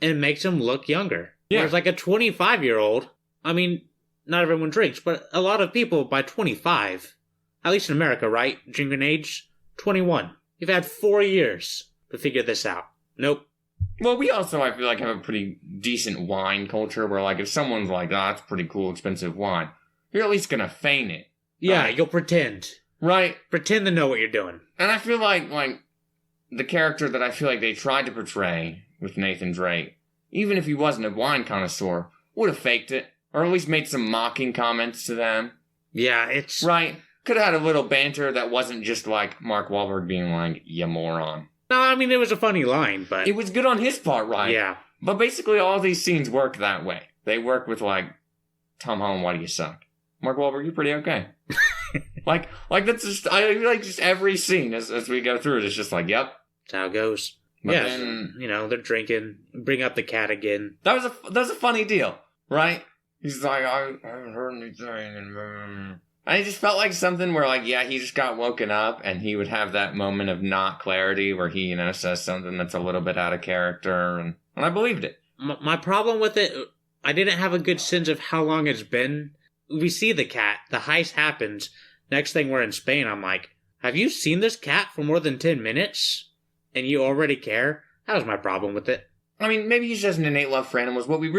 And it makes him look younger. Yeah. Whereas, like, a 25-year-old, I mean, not everyone drinks, but a lot of people by 25, at least in America, right? Drinking age, 21. You've had 4 years to figure this out. Nope. Well, we also, I feel like, have a pretty decent wine culture where, if someone's like, oh, that's pretty cool, expensive wine, you're at least gonna feign it. Yeah, right? You'll pretend. Right. Pretend to know what you're doing. And I feel like the character that I feel like they tried to portray with Nathan Drake, even if he wasn't a wine connoisseur, would have faked it. Or at least made some mocking comments to them. Yeah, it's... Right. Could have had a little banter that wasn't just Mark Wahlberg being like, you moron. No, I mean, it was a funny line, but... It was good on his part, right? Yeah. But basically all these scenes work that way. They work with, Tom Holland, why do you suck? Mark Wahlberg, you're pretty okay. That's just... I like just every scene as we go through it, it's just yep. That's how it goes. But yeah, then, they're drinking, bring up the cat again. That was a funny deal, right? He's like, I haven't heard anything. And I just felt like something where, he just got woken up and he would have that moment of not clarity where he, says something that's a little bit out of character. And I believed it. My problem with it, I didn't have a good sense of how long it's been. We see the cat. The heist happens. Next thing we're in Spain, I'm like, have you seen this cat for more than 10 minutes? And you already care? That was my problem with it. I mean, maybe he's just an innate love for animals. What we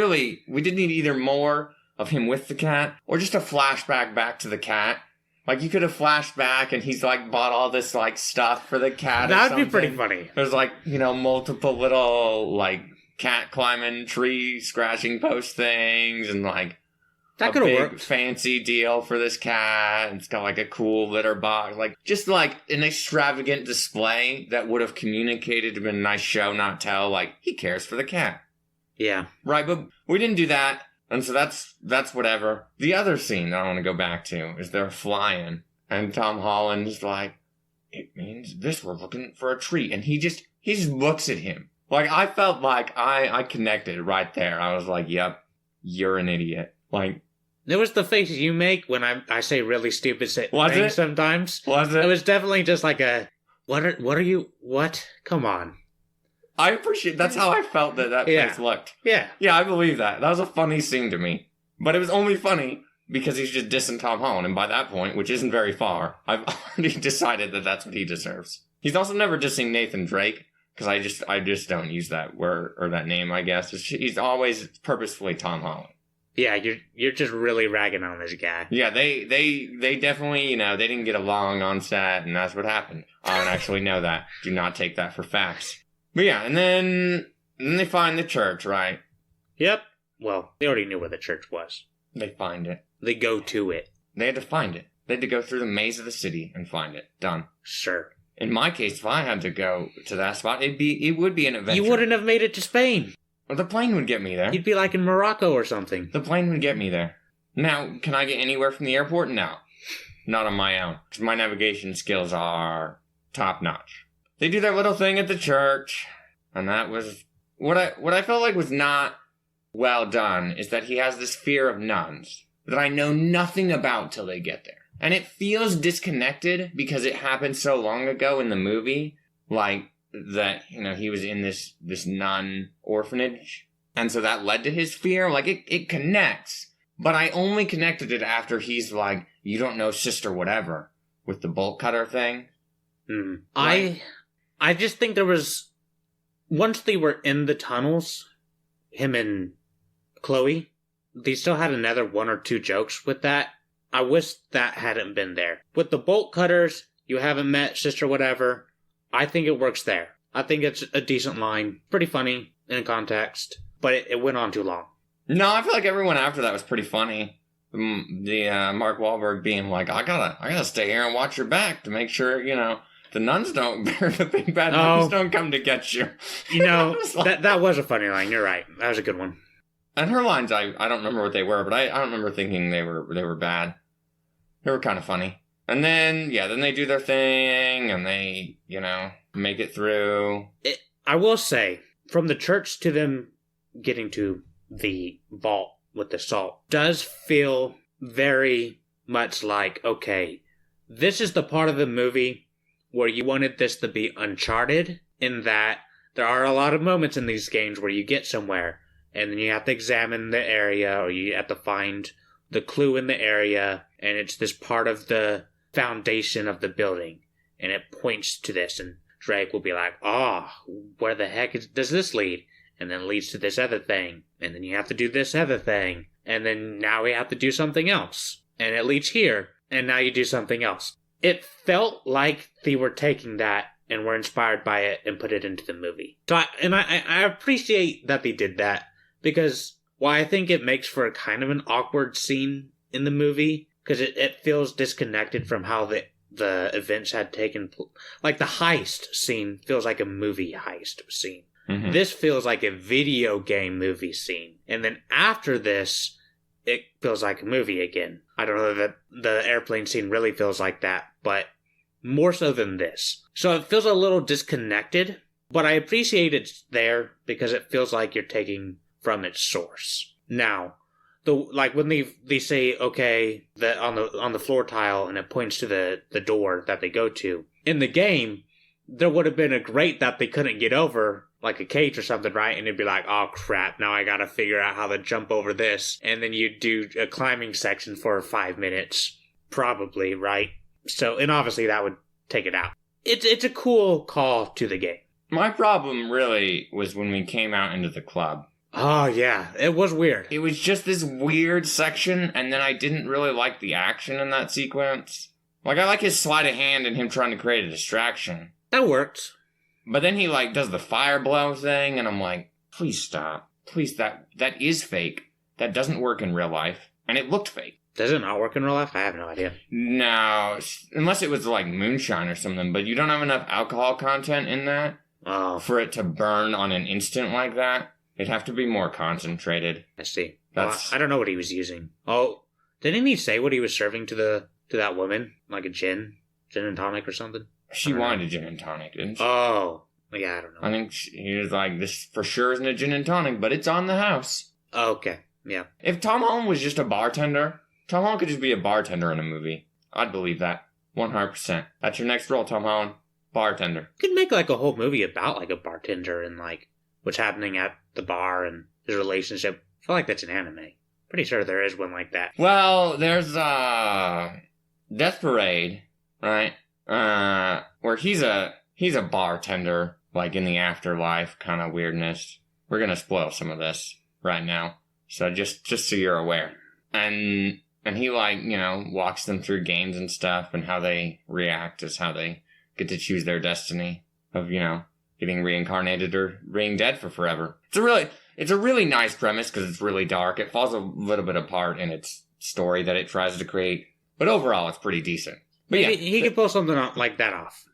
did need either more of him with the cat, or just a flashback back to the cat. You could have flashed back and he's, bought all this, stuff for the cat That would be pretty funny. There's, multiple little, cat climbing, tree scratching post things, and, that a big worked. fancy deal for this cat, and it's got, a cool litter box. Just, an extravagant display that would have communicated to be a nice show, not tell, he cares for the cat. Yeah. Right, but we didn't do that. And so that's whatever. The other scene that I want to go back to is they're flying, and Tom Holland's like, it means this, we're looking for a tree. And he just looks at him. Like, I felt like I connected right there. I was like, yep, you're an idiot. Like, it was the faces you make when I say really stupid things sometimes. Was it? It was definitely just like a, what are you, what? Come on. I appreciate, that's how I felt that face looked. Yeah. Yeah, I believe that. That was a funny scene to me. But it was only funny because he's just dissing Tom Holland. And by that point, which isn't very far, I've already decided that that's what he deserves. He's also never dissing Nathan Drake, because I just don't use that word, or that name, I guess. He's always purposefully Tom Holland. Yeah, you're just really ragging on this guy. Yeah, they definitely, they didn't get along on set, and that's what happened. I don't actually know that. Do not take that for facts. But yeah, and then they find the church, right? Yep. Well, they already knew where the church was. They find it. They go to it. They had to find it. They had to go through the maze of the city and find it. Done. Sure. In my case, if I had to go to that spot, it would be an adventure. You wouldn't have made it to Spain. Well, the plane would get me there. You'd be like in Morocco or something. The plane would get me there. Now, can I get anywhere from the airport? No. Not on my own. Because my navigation skills are top-notch. They do their little thing at the church, and that was... What I felt like was not well done is that he has this fear of nuns that I know nothing about till they get there. And it feels disconnected because it happened so long ago in the movie. Like, that, he was in this nun orphanage. And so that led to his fear. Like, it connects. But I only connected it after he's like, you don't know sister whatever, with the bolt cutter thing. Mm. Like, I just think there was, once they were in the tunnels, him and Chloe, they still had another one or two jokes with that. I wish that hadn't been there. With the bolt cutters, you haven't met sister whatever, I think it works there. I think it's a decent line. Pretty funny in context, but it went on too long. No, I feel like everyone after that was pretty funny. The Mark Wahlberg being like, I gotta stay here and watch your back to make sure, the nuns don't, the big bad nuns don't come to get you. That was a funny line. You're right. That was a good one. And her lines, I don't remember what they were, but I don't remember thinking they were bad. They were kind of funny. And then they do their thing, and they, make it through. I will say, from the church to them getting to the vault with the salt, does feel very much like, okay, this is the part of the movie where you wanted this to be Uncharted, in that there are a lot of moments in these games where you get somewhere, and then you have to examine the area, or you have to find the clue in the area, and it's this part of the foundation of the building, and it points to this, and Drake will be like, where the heck does this lead? And then leads to this other thing, and then you have to do this other thing, and then now we have to do something else, and it leads here, and now you do something else. It felt like they were taking that and were inspired by it and put it into the movie. So I appreciate that they did that, because while I think it makes for a kind of an awkward scene in the movie, because it feels disconnected from how the events had taken place. Like, the heist scene feels like a movie heist scene. Mm-hmm. This feels like a video game movie scene. And then after this, it feels like a movie again. I don't know that the airplane scene really feels like that, but more so than this. So it feels a little disconnected, but I appreciate it's there because it feels like you're taking from its source. Now, when they say, okay, that on the floor tile, and it points to the door that they go to. In the game, there would have been a grate that they couldn't get over, like a cage or something, right? And it'd be like, oh crap, now I gotta figure out how to jump over this. And then you'd do a climbing section for 5 minutes, probably, right? So, and obviously that would take it out. It's a cool call to the game. My problem really was when we came out into the club. Oh, yeah. It was weird. It was just this weird section, and then I didn't really like the action in that sequence. Like, I like his sleight of hand and him trying to create a distraction. That worked. But then he, does the fire blow thing, and I'm like, please stop. Please, that is fake. That doesn't work in real life. And it looked fake. Does it not work in real life? I have no idea. No, unless it was, moonshine or something, but you don't have enough alcohol content in that for it to burn on an instant like that. It'd have to be more concentrated. I see. That's I don't know what he was using. Oh, didn't he say what he was serving to that woman? Like a gin and tonic or something? she wanted a gin and tonic, didn't she? Oh, yeah, I don't know. I think he was like, this for sure isn't a gin and tonic, but it's on the house. Oh, okay, yeah. If Tom Holland was just a bartender, Tom Holland could just be a bartender in a movie. I'd believe that. 100%. That's your next role, Tom Holland. Bartender. You could make like a whole movie about like a bartender and like what's happening at the bar and his relationship. I feel like that's an anime. Pretty sure there is one like that. Well, there's Death Parade, right? Where he's a bartender, like in the afterlife kind of weirdness. We're gonna spoil some of this right now, so just so you're aware. And he like, you know, walks them through games and stuff, and how they react is how they get to choose their destiny of, you know, getting reincarnated or being dead for forever. It's a really nice premise because it's really dark. It falls a little bit apart in its story that it tries to create, but overall it's pretty decent. But yeah, he could pull something like that off.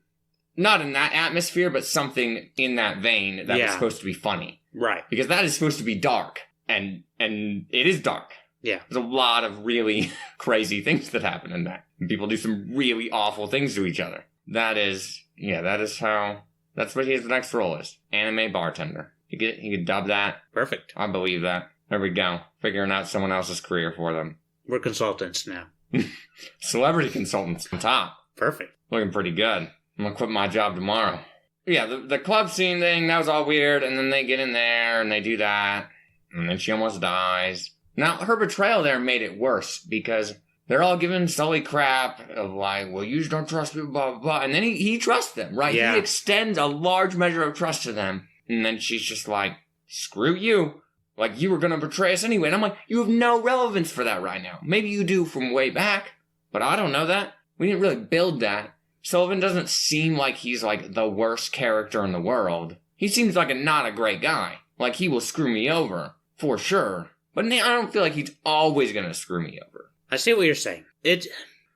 Not in that atmosphere, but something in that vein that is supposed to be funny. Right. Because that is supposed to be dark, and it is dark. Yeah. There's a lot of really crazy things that happen in that. And people do some really awful things to each other. That's what his next role is. Anime bartender. He could dub that. Perfect. I believe that. There we go. Figuring out someone else's career for them. We're consultants now. Celebrity consultants on top. Perfect. Looking pretty good. I'm gonna quit my job tomorrow. Yeah, the club scene thing, that was all weird, and then they get in there and they do that, and then she almost dies. Now, her betrayal there made it worse, because they're all giving Sully crap of like, well, you just don't trust people, blah, blah, blah. And then he trusts them, right? Yeah. He extends a large measure of trust to them. And then she's just like, screw you. Like, you were going to betray us anyway. And I'm like, you have no relevance for that right now. Maybe you do from way back, but I don't know that. We didn't really build that. Sullivan doesn't seem like he's like the worst character in the world. He seems like not a great guy. Like, he will screw me over, for sure. But I don't feel like he's always going to screw me over. I see what you're saying.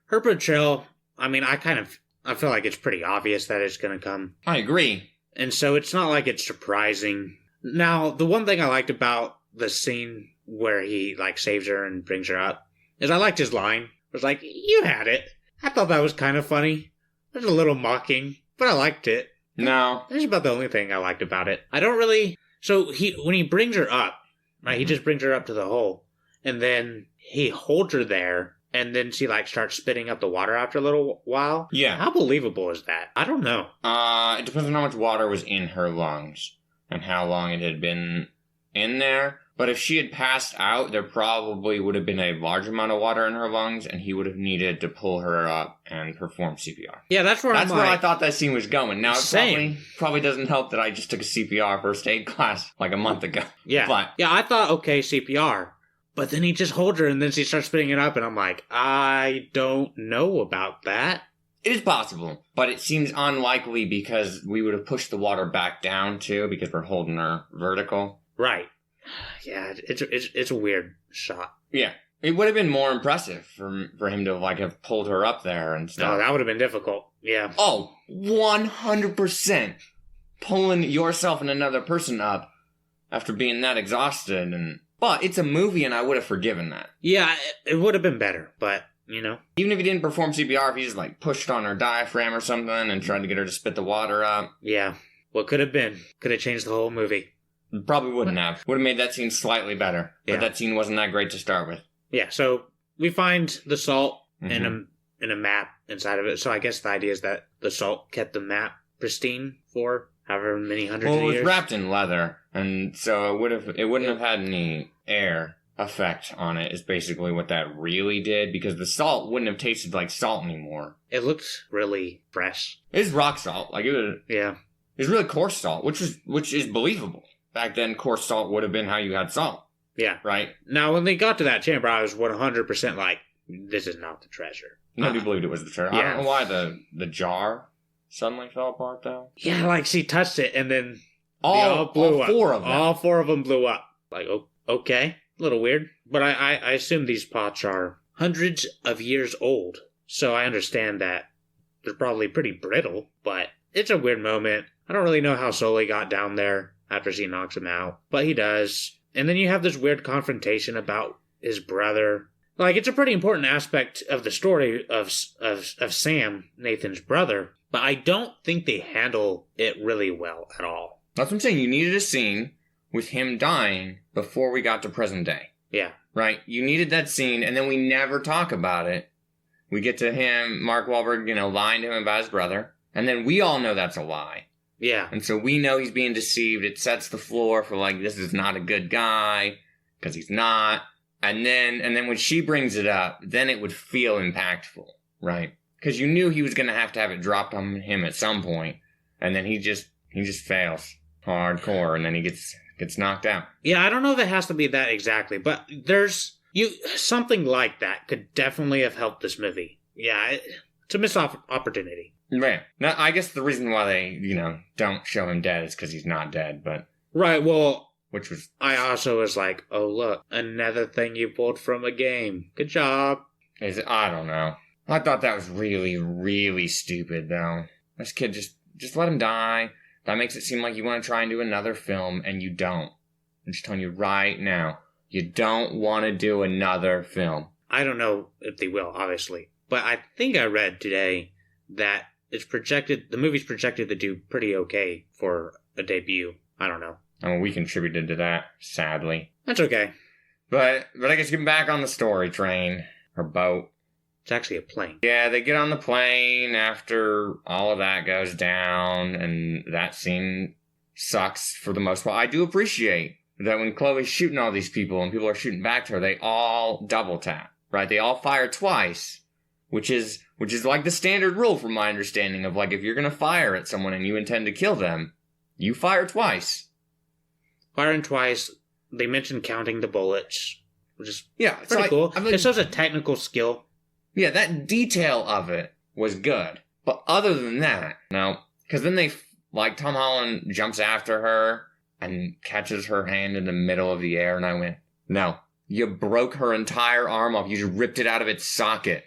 Her betrayal, I mean, I feel like it's pretty obvious that it's going to come. I agree. And so it's not like it's surprising. Now, the one thing I liked about the scene where he, like, saves her and brings her up is I liked his line. It was like, you had it. I thought that was kind of funny. It was a little mocking, but I liked it. No. That's about the only thing I liked about it. I don't really... So, when he brings her up, right, he just brings her up to the hole, and then he holds her there, and then she, like, starts spitting up the water after a little while. Yeah. How believable is that? I don't know. It depends on how much water was in her lungs and how long it had been in there. But if she had passed out, there probably would have been a large amount of water in her lungs, and he would have needed to pull her up and perform CPR. Yeah, that's where I thought that scene was going. Now, Same. it probably doesn't help that I just took a CPR first aid class like a month ago. Yeah. But yeah, I thought, okay, CPR. But then he just holds her, and then she starts spitting it up, and I'm like, I don't know about that. it is possible, but it seems unlikely because we would have pushed the water back down too because we're holding her vertical. Right. Yeah, it's a weird shot. Yeah. It would have been more impressive for him to have pulled her up there and stuff. No, that would have been difficult. Yeah. Oh, 100%. Pulling yourself and another person up after being that exhausted. But it's a movie and I would have forgiven that. Yeah, it would have been better, but, Even if he didn't perform CPR, if he just pushed on her diaphragm or something and tried to get her to spit the water up. Yeah. What could have been? Could have changed the whole movie. Probably wouldn't have. Would have made that scene slightly better. But that scene wasn't that great to start with. Yeah, so we find the salt in a map inside of it. So I guess the idea is that the salt kept the map pristine for however many hundreds of years. Well, it was wrapped in leather, and so it wouldn't have had any air effect on it, is basically what that really did, because the salt wouldn't have tasted like salt anymore. It looked really fresh. It's rock salt. Yeah. It's really coarse salt, which is believable. Back then, coarse salt would have been how you had salt. Yeah. Right? Now, when they got to that chamber, I was 100% like, this is not the treasure. Nobody believed it was the treasure. Yeah. I don't know why the jar suddenly fell apart, though. Yeah, she touched it, and then all blew up. Four of them. All four of them blew up. Okay. A little weird. But I assume these pots are hundreds of years old. So I understand that they're probably pretty brittle, but it's a weird moment. I don't really know how Sully got down there after she knocks him out, but he does. And then you have this weird confrontation about his brother. Like, it's a pretty important aspect of the story of Sam, Nathan's brother, but I don't think they handle it really well at all. That's what I'm saying. You needed a scene with him dying before we got to present day. Yeah. Right? You needed that scene, and then we never talk about it. We get to him, Mark Wahlberg, lying to him about his brother, and then we all know that's a lie. Yeah. And so we know he's being deceived. It sets the floor for, this is not a good guy, because he's not. And then when she brings it up, then it would feel impactful, right? Because you knew he was going to have it dropped on him at some point, and then he just fails hardcore, and then he gets knocked out. Yeah, I don't know if it has to be that exactly, but something like that could definitely have helped this movie. Yeah, it's a missed opportunity. Right. Now, I guess the reason why they, don't show him dead is because he's not dead, but... Right, well... Which was... I also was like, oh, look, another thing you pulled from a game. Good job. I don't know. I thought that was really, really stupid, though. This kid, just let him die. That makes it seem like you want to try and do another film, and you don't. I'm just telling you right now. You don't want to do another film. I don't know if they will, obviously. But I think I read today that the movie's projected to do pretty okay for a debut. I don't know. I mean, we contributed to that, sadly. That's okay. But I guess getting back on the story train, or boat. It's actually a plane. Yeah, they get on the plane after all of that goes down, and that scene sucks for the most part. I do appreciate that when Chloe's shooting all these people and people are shooting back to her, they all double tap, right? They all fire twice, which is like the standard rule from my understanding of, if you're going to fire at someone and you intend to kill them, you fire twice. Firing twice. They mentioned counting the bullets, which is pretty cool. It shows a technical skill. Yeah, that detail of it was good. But other than that, no. Because then Tom Holland jumps after her and catches her hand in the middle of the air, and I went, no. You broke her entire arm off. You just ripped it out of its socket.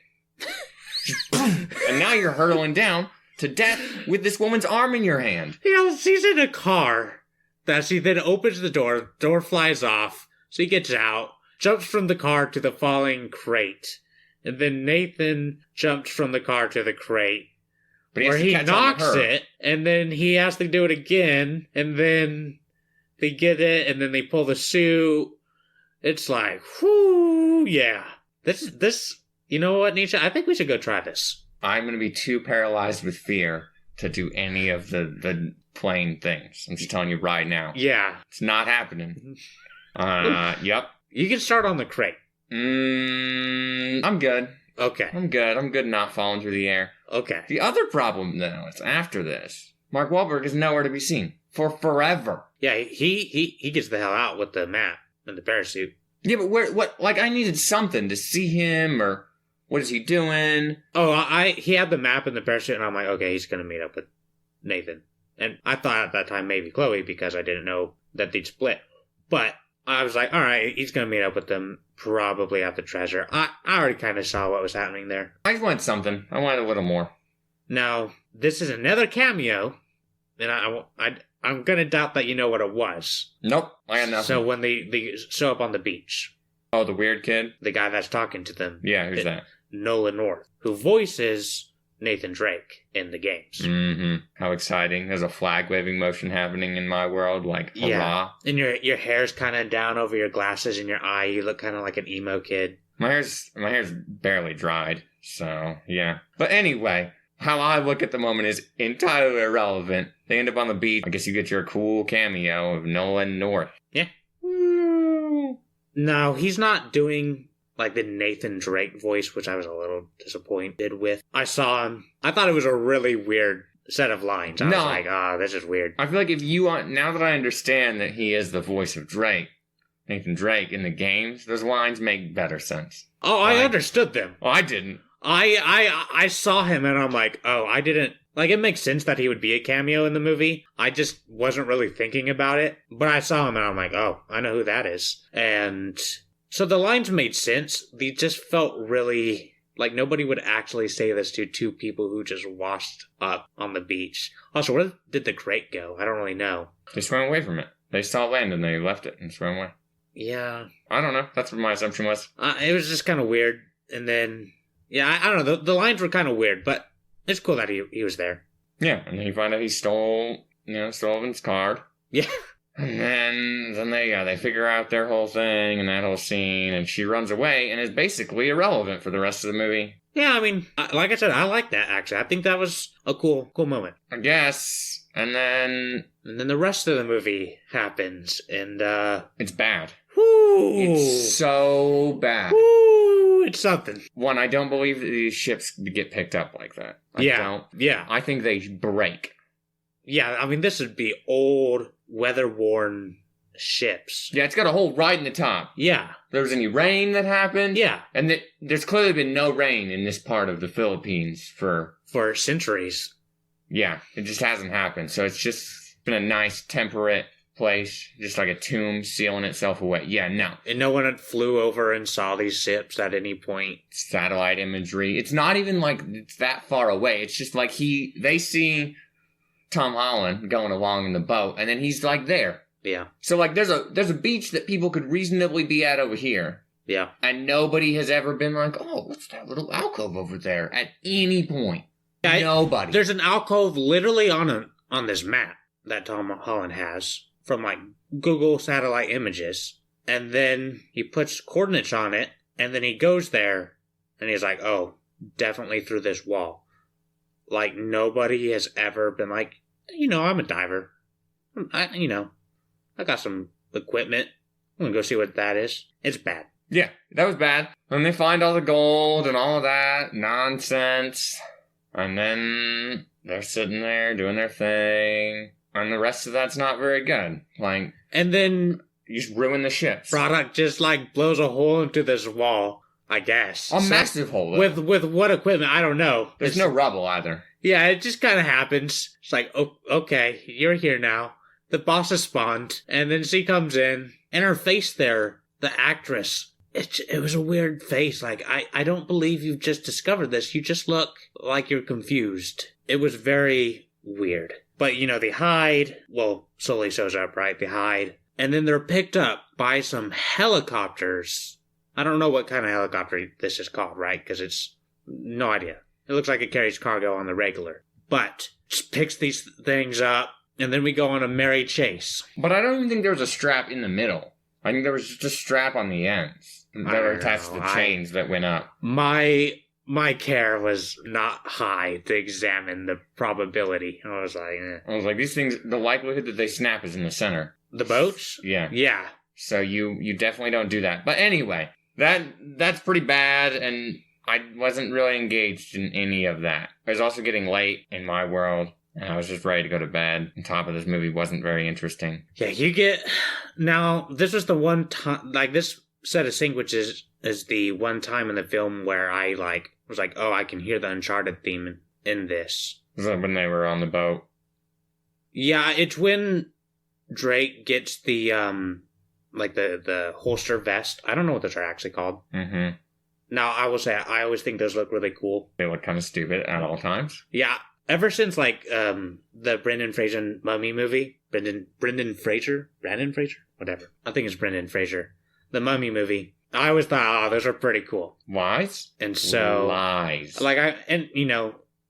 And now you're hurtling down to death with this woman's arm in your hand. She's in a car. That she then opens the door flies off, so he gets out, jumps from the car to the falling crate, and then Nathan jumps from the car to the crate, where he knocks it, and then he has to do it again, and then they get it, and then they pull the suit. It's like, whoo, yeah. This, you know what, Nisha? I think we should go try this. I'm going to be too paralyzed with fear to do any of the plane things. I'm just telling you right now. Yeah. It's not happening. Yep. You can start on the crate. I'm good. Okay. I'm good not falling through the air. Okay. The other problem, though, is after this, Mark Wahlberg is nowhere to be seen. For forever. Yeah, he gets the hell out with the map and the parachute. Yeah, but I needed something to see him, or what is he doing? Oh, he had the map and the parachute, and I'm like, okay, he's going to meet up with Nathan. And I thought at that time maybe Chloe, because I didn't know that they'd split. But I was like, all right, he's going to meet up with them, probably at the treasure. I already kind of saw what was happening there. I just wanted something. I wanted a little more. Now, this is another cameo, and I'm going to doubt that you know what it was. Nope, I got nothing. So when they show up on the beach. Oh, the weird kid? The guy that's talking to them. Yeah, who's that? Nolan North, who voices Nathan Drake in the games. Mm-hmm. How exciting. There's a flag waving motion happening in my world, hurrah. Yeah. And your hair's kind of down over your glasses and your eye. You look kind of like an emo kid. My hair's barely dried, so yeah. But anyway, how I look at the moment is entirely irrelevant. They end up on the beach. I guess you get your cool cameo of Nolan North. Yeah. Woo. No, he's not doing the Nathan Drake voice, which I was a little disappointed with. I saw him. I thought it was a really weird set of lines. I was like, this is weird. I feel like now that I understand that he is the voice of Drake, Nathan Drake, in the games, those lines make better sense. Oh, I understood them. Oh, I didn't. I saw him and I'm like, oh, I didn't. It makes sense that he would be a cameo in the movie. I just wasn't really thinking about it. But I saw him and I'm like, oh, I know who that is. And so the lines made sense. They just felt really like nobody would actually say this to two people who just washed up on the beach. Also, where did the crate go? I don't really know. They swam away from it. They saw land and they left it and swam away. Yeah. I don't know. That's what my assumption was. It was just kind of weird. And then, yeah, I don't know. The lines were kind of weird, but it's cool that he was there. Yeah, and then you find out he stole Sullivan's card. Yeah. And then they figure out their whole thing and that whole scene, and she runs away and is basically irrelevant for the rest of the movie. Yeah, I mean, like I said, I like that, actually. I think that was a cool moment. I guess. And then the rest of the movie happens, and, it's bad. Whoo! It's so bad. Whoo! It's something. One, I don't believe that these ships get picked up like that. I don't. Yeah. I think they break. Yeah, I mean, this would be old, weather-worn ships. Yeah, it's got a hole right in the top. Yeah. There was any rain that happened. Yeah. And there's clearly been no rain in this part of the Philippines for centuries. Yeah, it just hasn't happened. So it's just been a nice temperate place, just like a tomb sealing itself away. Yeah, no. And no one had flew over and saw these ships at any point. Satellite imagery. It's not even like it's that far away. It's just like they see Tom Holland going along in the boat, and then he's like there. Yeah. So like there's a beach that people could reasonably be at over here. Yeah. And nobody has ever been like, oh, what's that little alcove over there at any point. Yeah, nobody. There's an alcove literally on this map that Tom Holland has from like Google satellite images. And then he puts coordinates on it, and then he goes there, and he's like, oh, definitely through this wall. Like, nobody has ever been like, I'm a diver. I got some equipment. I'm gonna go see what that is. It's bad. Yeah, that was bad. And they find all the gold and all of that nonsense. And then they're sitting there doing their thing. And the rest of that's not very good. Like, and then you just ruin the ships. Braddock just like blows a hole into this wall, I guess. Massive hole. Though. With what equipment? I don't know. There's no rubble either. Yeah, it just kind of happens. It's like, oh, okay, you're here now. The boss has spawned, and then she comes in, and her face there, the actress, it was a weird face. Like, I don't believe you've just discovered this. You just look like you're confused. It was very weird. But, they hide. Well, Sully shows up, right? They hide. And then they're picked up by some helicopters. I don't know what kind of helicopter this is called, right? Because it's no idea. It looks like it carries cargo on the regular. But just picks these things up, and then we go on a merry chase. But I don't even think there was a strap in the middle. I think there was just a strap on the ends that were attached to the chains that went up. My care was not high to examine the probability. I was like, these things, the likelihood that they snap is in the center. The boats? Yeah. Yeah. So you definitely don't do that. But anyway, that's pretty bad, and I wasn't really engaged in any of that. It was also getting late in my world, and I was just ready to go to bed. On top of this movie wasn't very interesting. Yeah, now, this was the one time, like, this set of sandwiches is the one time in the film where I, was like, oh, I can hear the Uncharted theme in this. Was that when they were on the boat? Yeah, it's when Drake gets the, the holster vest. I don't know what those are actually called. Mm-hmm. Now, I will say, I always think those look really cool. They look kind of stupid at all times. Yeah. Ever since, the Brendan Fraser Mummy movie. Brendan Fraser? Whatever. I think it's Brendan Fraser. The Mummy movie. I always thought, those are pretty cool. Lies? And so... Lies.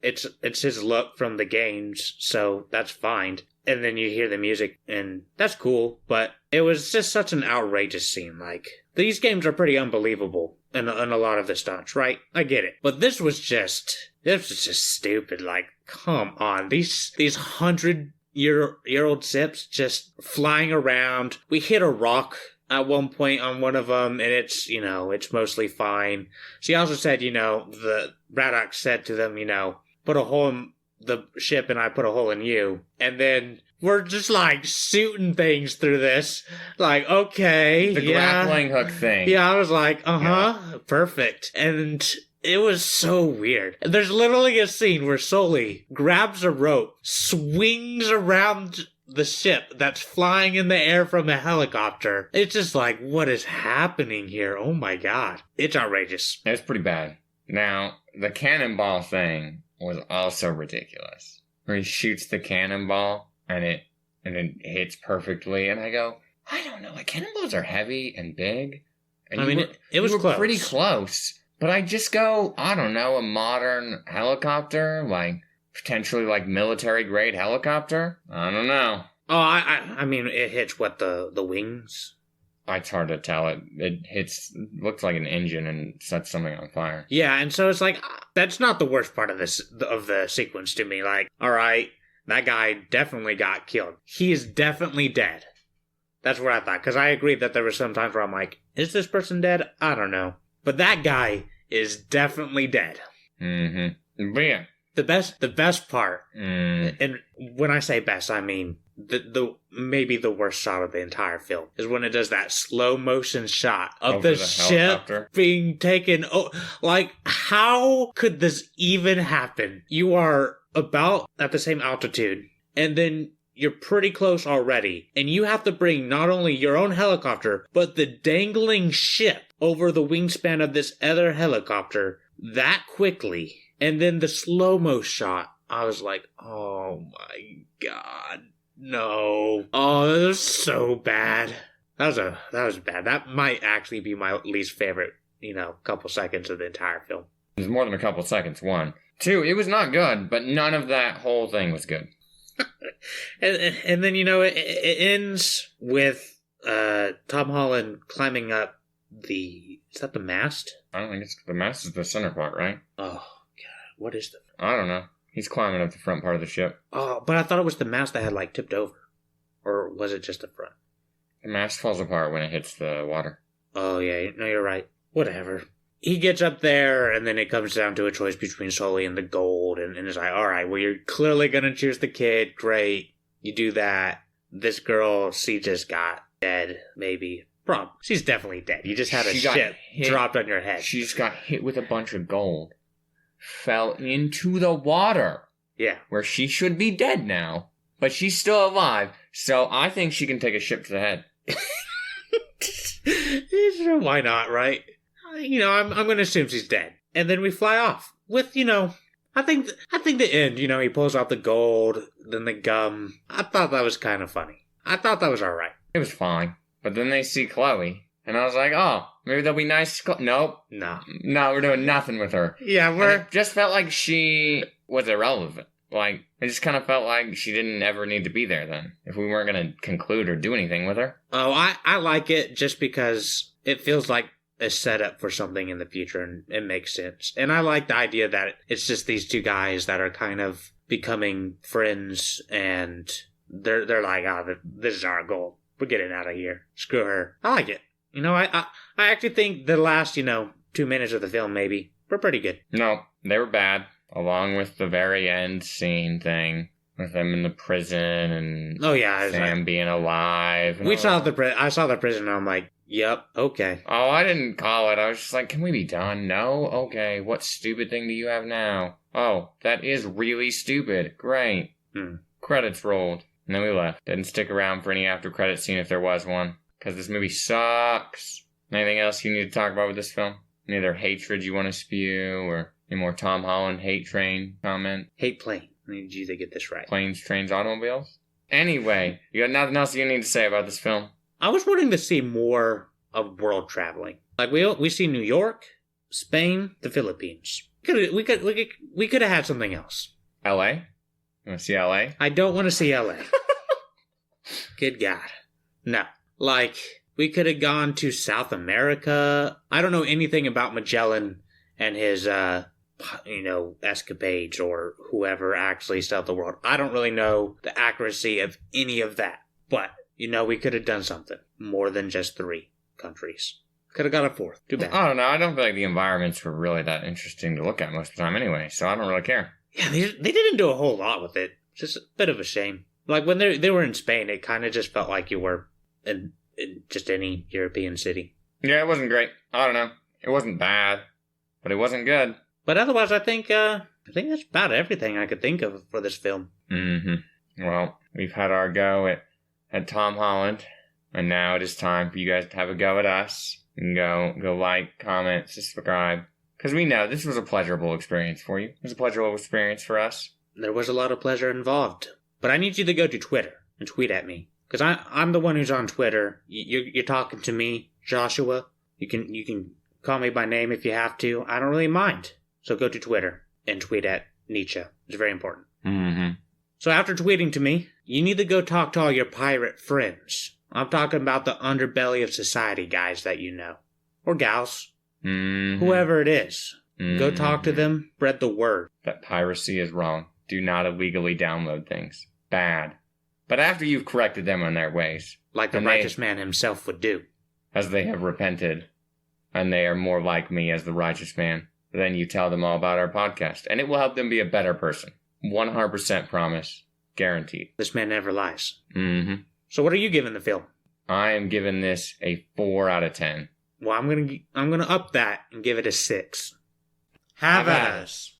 It's his look from the games, so that's fine. And then you hear the music, and that's cool, but it was just such an outrageous scene. Like, these games are pretty unbelievable in a lot of the stunts, right? I get it. But this was just stupid. Like, come on. These 100-year-old ships just flying around. We hit a rock at one point on one of them, and it's mostly fine. She also said, the Braddock said to them, put a hole in the ship and I put a hole in you. And then we're just shooting things through this. Like, okay. The grappling hook thing. Yeah, I was like, perfect. And it was so weird. There's literally a scene where Sully grabs a rope, swings around the ship that's flying in the air from a helicopter. It's just like, what is happening here? Oh my god. It's outrageous. It's pretty bad. Now, the cannonball thing was also ridiculous. Where he shoots the cannonball and it hits perfectly, and I go, I don't know. Like, cannonballs are heavy and big. And I mean, it was close. Pretty close. But I just go, I don't know, a modern helicopter, like potentially like military grade helicopter. I don't know. Oh, I mean, it hits what the wings. It's hard to tell. It looks like an engine and sets something on fire. Yeah, and so it's like that's not the worst part of the sequence to me. Like, all right, that guy definitely got killed. He is definitely dead. That's what I thought, because I agree that there were some times where I'm like, is this person dead? I don't know. But that guy is definitely dead. Mm-hmm. But yeah. The best part, and when I say best, I mean the maybe the worst shot of the entire film, is when it does that slow motion shot of the ship helicopter being taken. Oh, like, how could this even happen? You are about at the same altitude, and then you're pretty close already, and you have to bring not only your own helicopter, but the dangling ship over the wingspan of this other helicopter that quickly. And then the slow-mo shot, I was like, oh my god, no. Oh, that was so bad. That was bad. That might actually be my least favorite, couple seconds of the entire film. It was more than a couple seconds, one. Two, it was not good, but none of that whole thing was good. and then, it ends with Tom Holland climbing up is that the mast? I don't think it's, the mast is the center part, right? Oh. What is the... I don't know. He's climbing up the front part of the ship. Oh, but I thought it was the mast that had, tipped over. Or was it just the front? The mast falls apart when it hits the water. Oh, yeah. No, you're right. Whatever. He gets up there, and then it comes down to a choice between Sully and the gold, and it's like, all right, well, you're clearly going to choose the kid. Great. You do that. This girl, she just got dead, maybe. Problem. She's definitely dead. You just had a ship dropped on your head. She just got hit with a bunch of gold. Fell into the water. Yeah. Where she should be dead now. But she's still alive. So I think she can take a ship to the head. Sure, why not, right? I'm going to assume she's dead. And then we fly off. With, I think the end, he pulls out the gold, then the gum. I thought that was kind of funny. I thought that was alright. It was fine. But then they see Chloe. And I was like, oh, maybe they'll be nice. Nope. No, we're doing nothing with her. Yeah, it just felt like she was irrelevant. Like, it just kind of felt like she didn't ever need to be there then, if we weren't going to conclude or do anything with her. Oh, I like it just because it feels like a setup for something in the future, and it makes sense. And I like the idea that it's just these two guys that are kind of becoming friends, and they're like, this is our goal. We're getting out of here. Screw her. I like it. I actually think the last, 2 minutes of the film, maybe, were pretty good. No, they were bad. Along with the very end scene thing. With them in the prison and Sam being alive. I saw the prison and I'm like, yep, okay. Oh, I didn't call it. I was just like, can we be done? No? Okay, what stupid thing do you have now? Oh, that is really stupid. Great. Credits rolled. And then we left. Didn't stick around for any after credit scene if there was one. Because this movie sucks. Anything else you need to talk about with this film? Any other hatred you want to spew? Or any more Tom Holland hate train comment? Hate plane. I need you to get this right. Planes, trains, automobiles? Anyway, you got nothing else you need to say about this film? I was wanting to see more of world traveling. Like, we see New York, Spain, the Philippines. We could have had something else. L.A.? You want to see L.A.? I don't want to see L.A. Good God. No. Like, we could have gone to South America. I don't know anything about Magellan and his, escapades or whoever actually sailed the world. I don't really know the accuracy of any of that. But, we could have done something more than just 3 countries. Could have got a 4th. Too bad. I don't know. I don't feel like the environments were really that interesting to look at most of the time anyway, so I don't really care. Yeah, they didn't do a whole lot with it. Just a bit of a shame. Like, when they were in Spain, it kind of just felt like you were in just any European city. Yeah, it wasn't great. I don't know. It wasn't bad, but it wasn't good. But otherwise, I think that's about everything I could think of for this film. Mm-hmm. Well, we've had our go at Tom Holland, and now it is time for you guys to have a go at us. You can go like, comment, subscribe. Because we know this was a pleasurable experience for you. It was a pleasurable experience for us. There was a lot of pleasure involved. But I need you to go to Twitter and tweet at me. Because I'm the one who's on Twitter. You're talking to me, Joshua. You can call me by name if you have to. I don't really mind. So go to Twitter and tweet at Nietzsche. It's very important. Mm-hmm. So after tweeting to me, you need to go talk to all your pirate friends. I'm talking about the underbelly of society guys that you know. Or gals. Mm-hmm. Whoever it is. Mm-hmm. Go talk to them. Spread the word. That piracy is wrong. Do not illegally download things. Bad. But after you've corrected them on their ways. Like the righteous man himself would do. As they have repented. And they are more like me as the righteous man. Then you tell them all about our podcast. And it will help them be a better person. 100% promise. Guaranteed. This man never lies. Mm-hmm. So what are you giving the film? I am giving this a 4 out of 10. Well, I'm gonna up that and give it a 6. Have at us.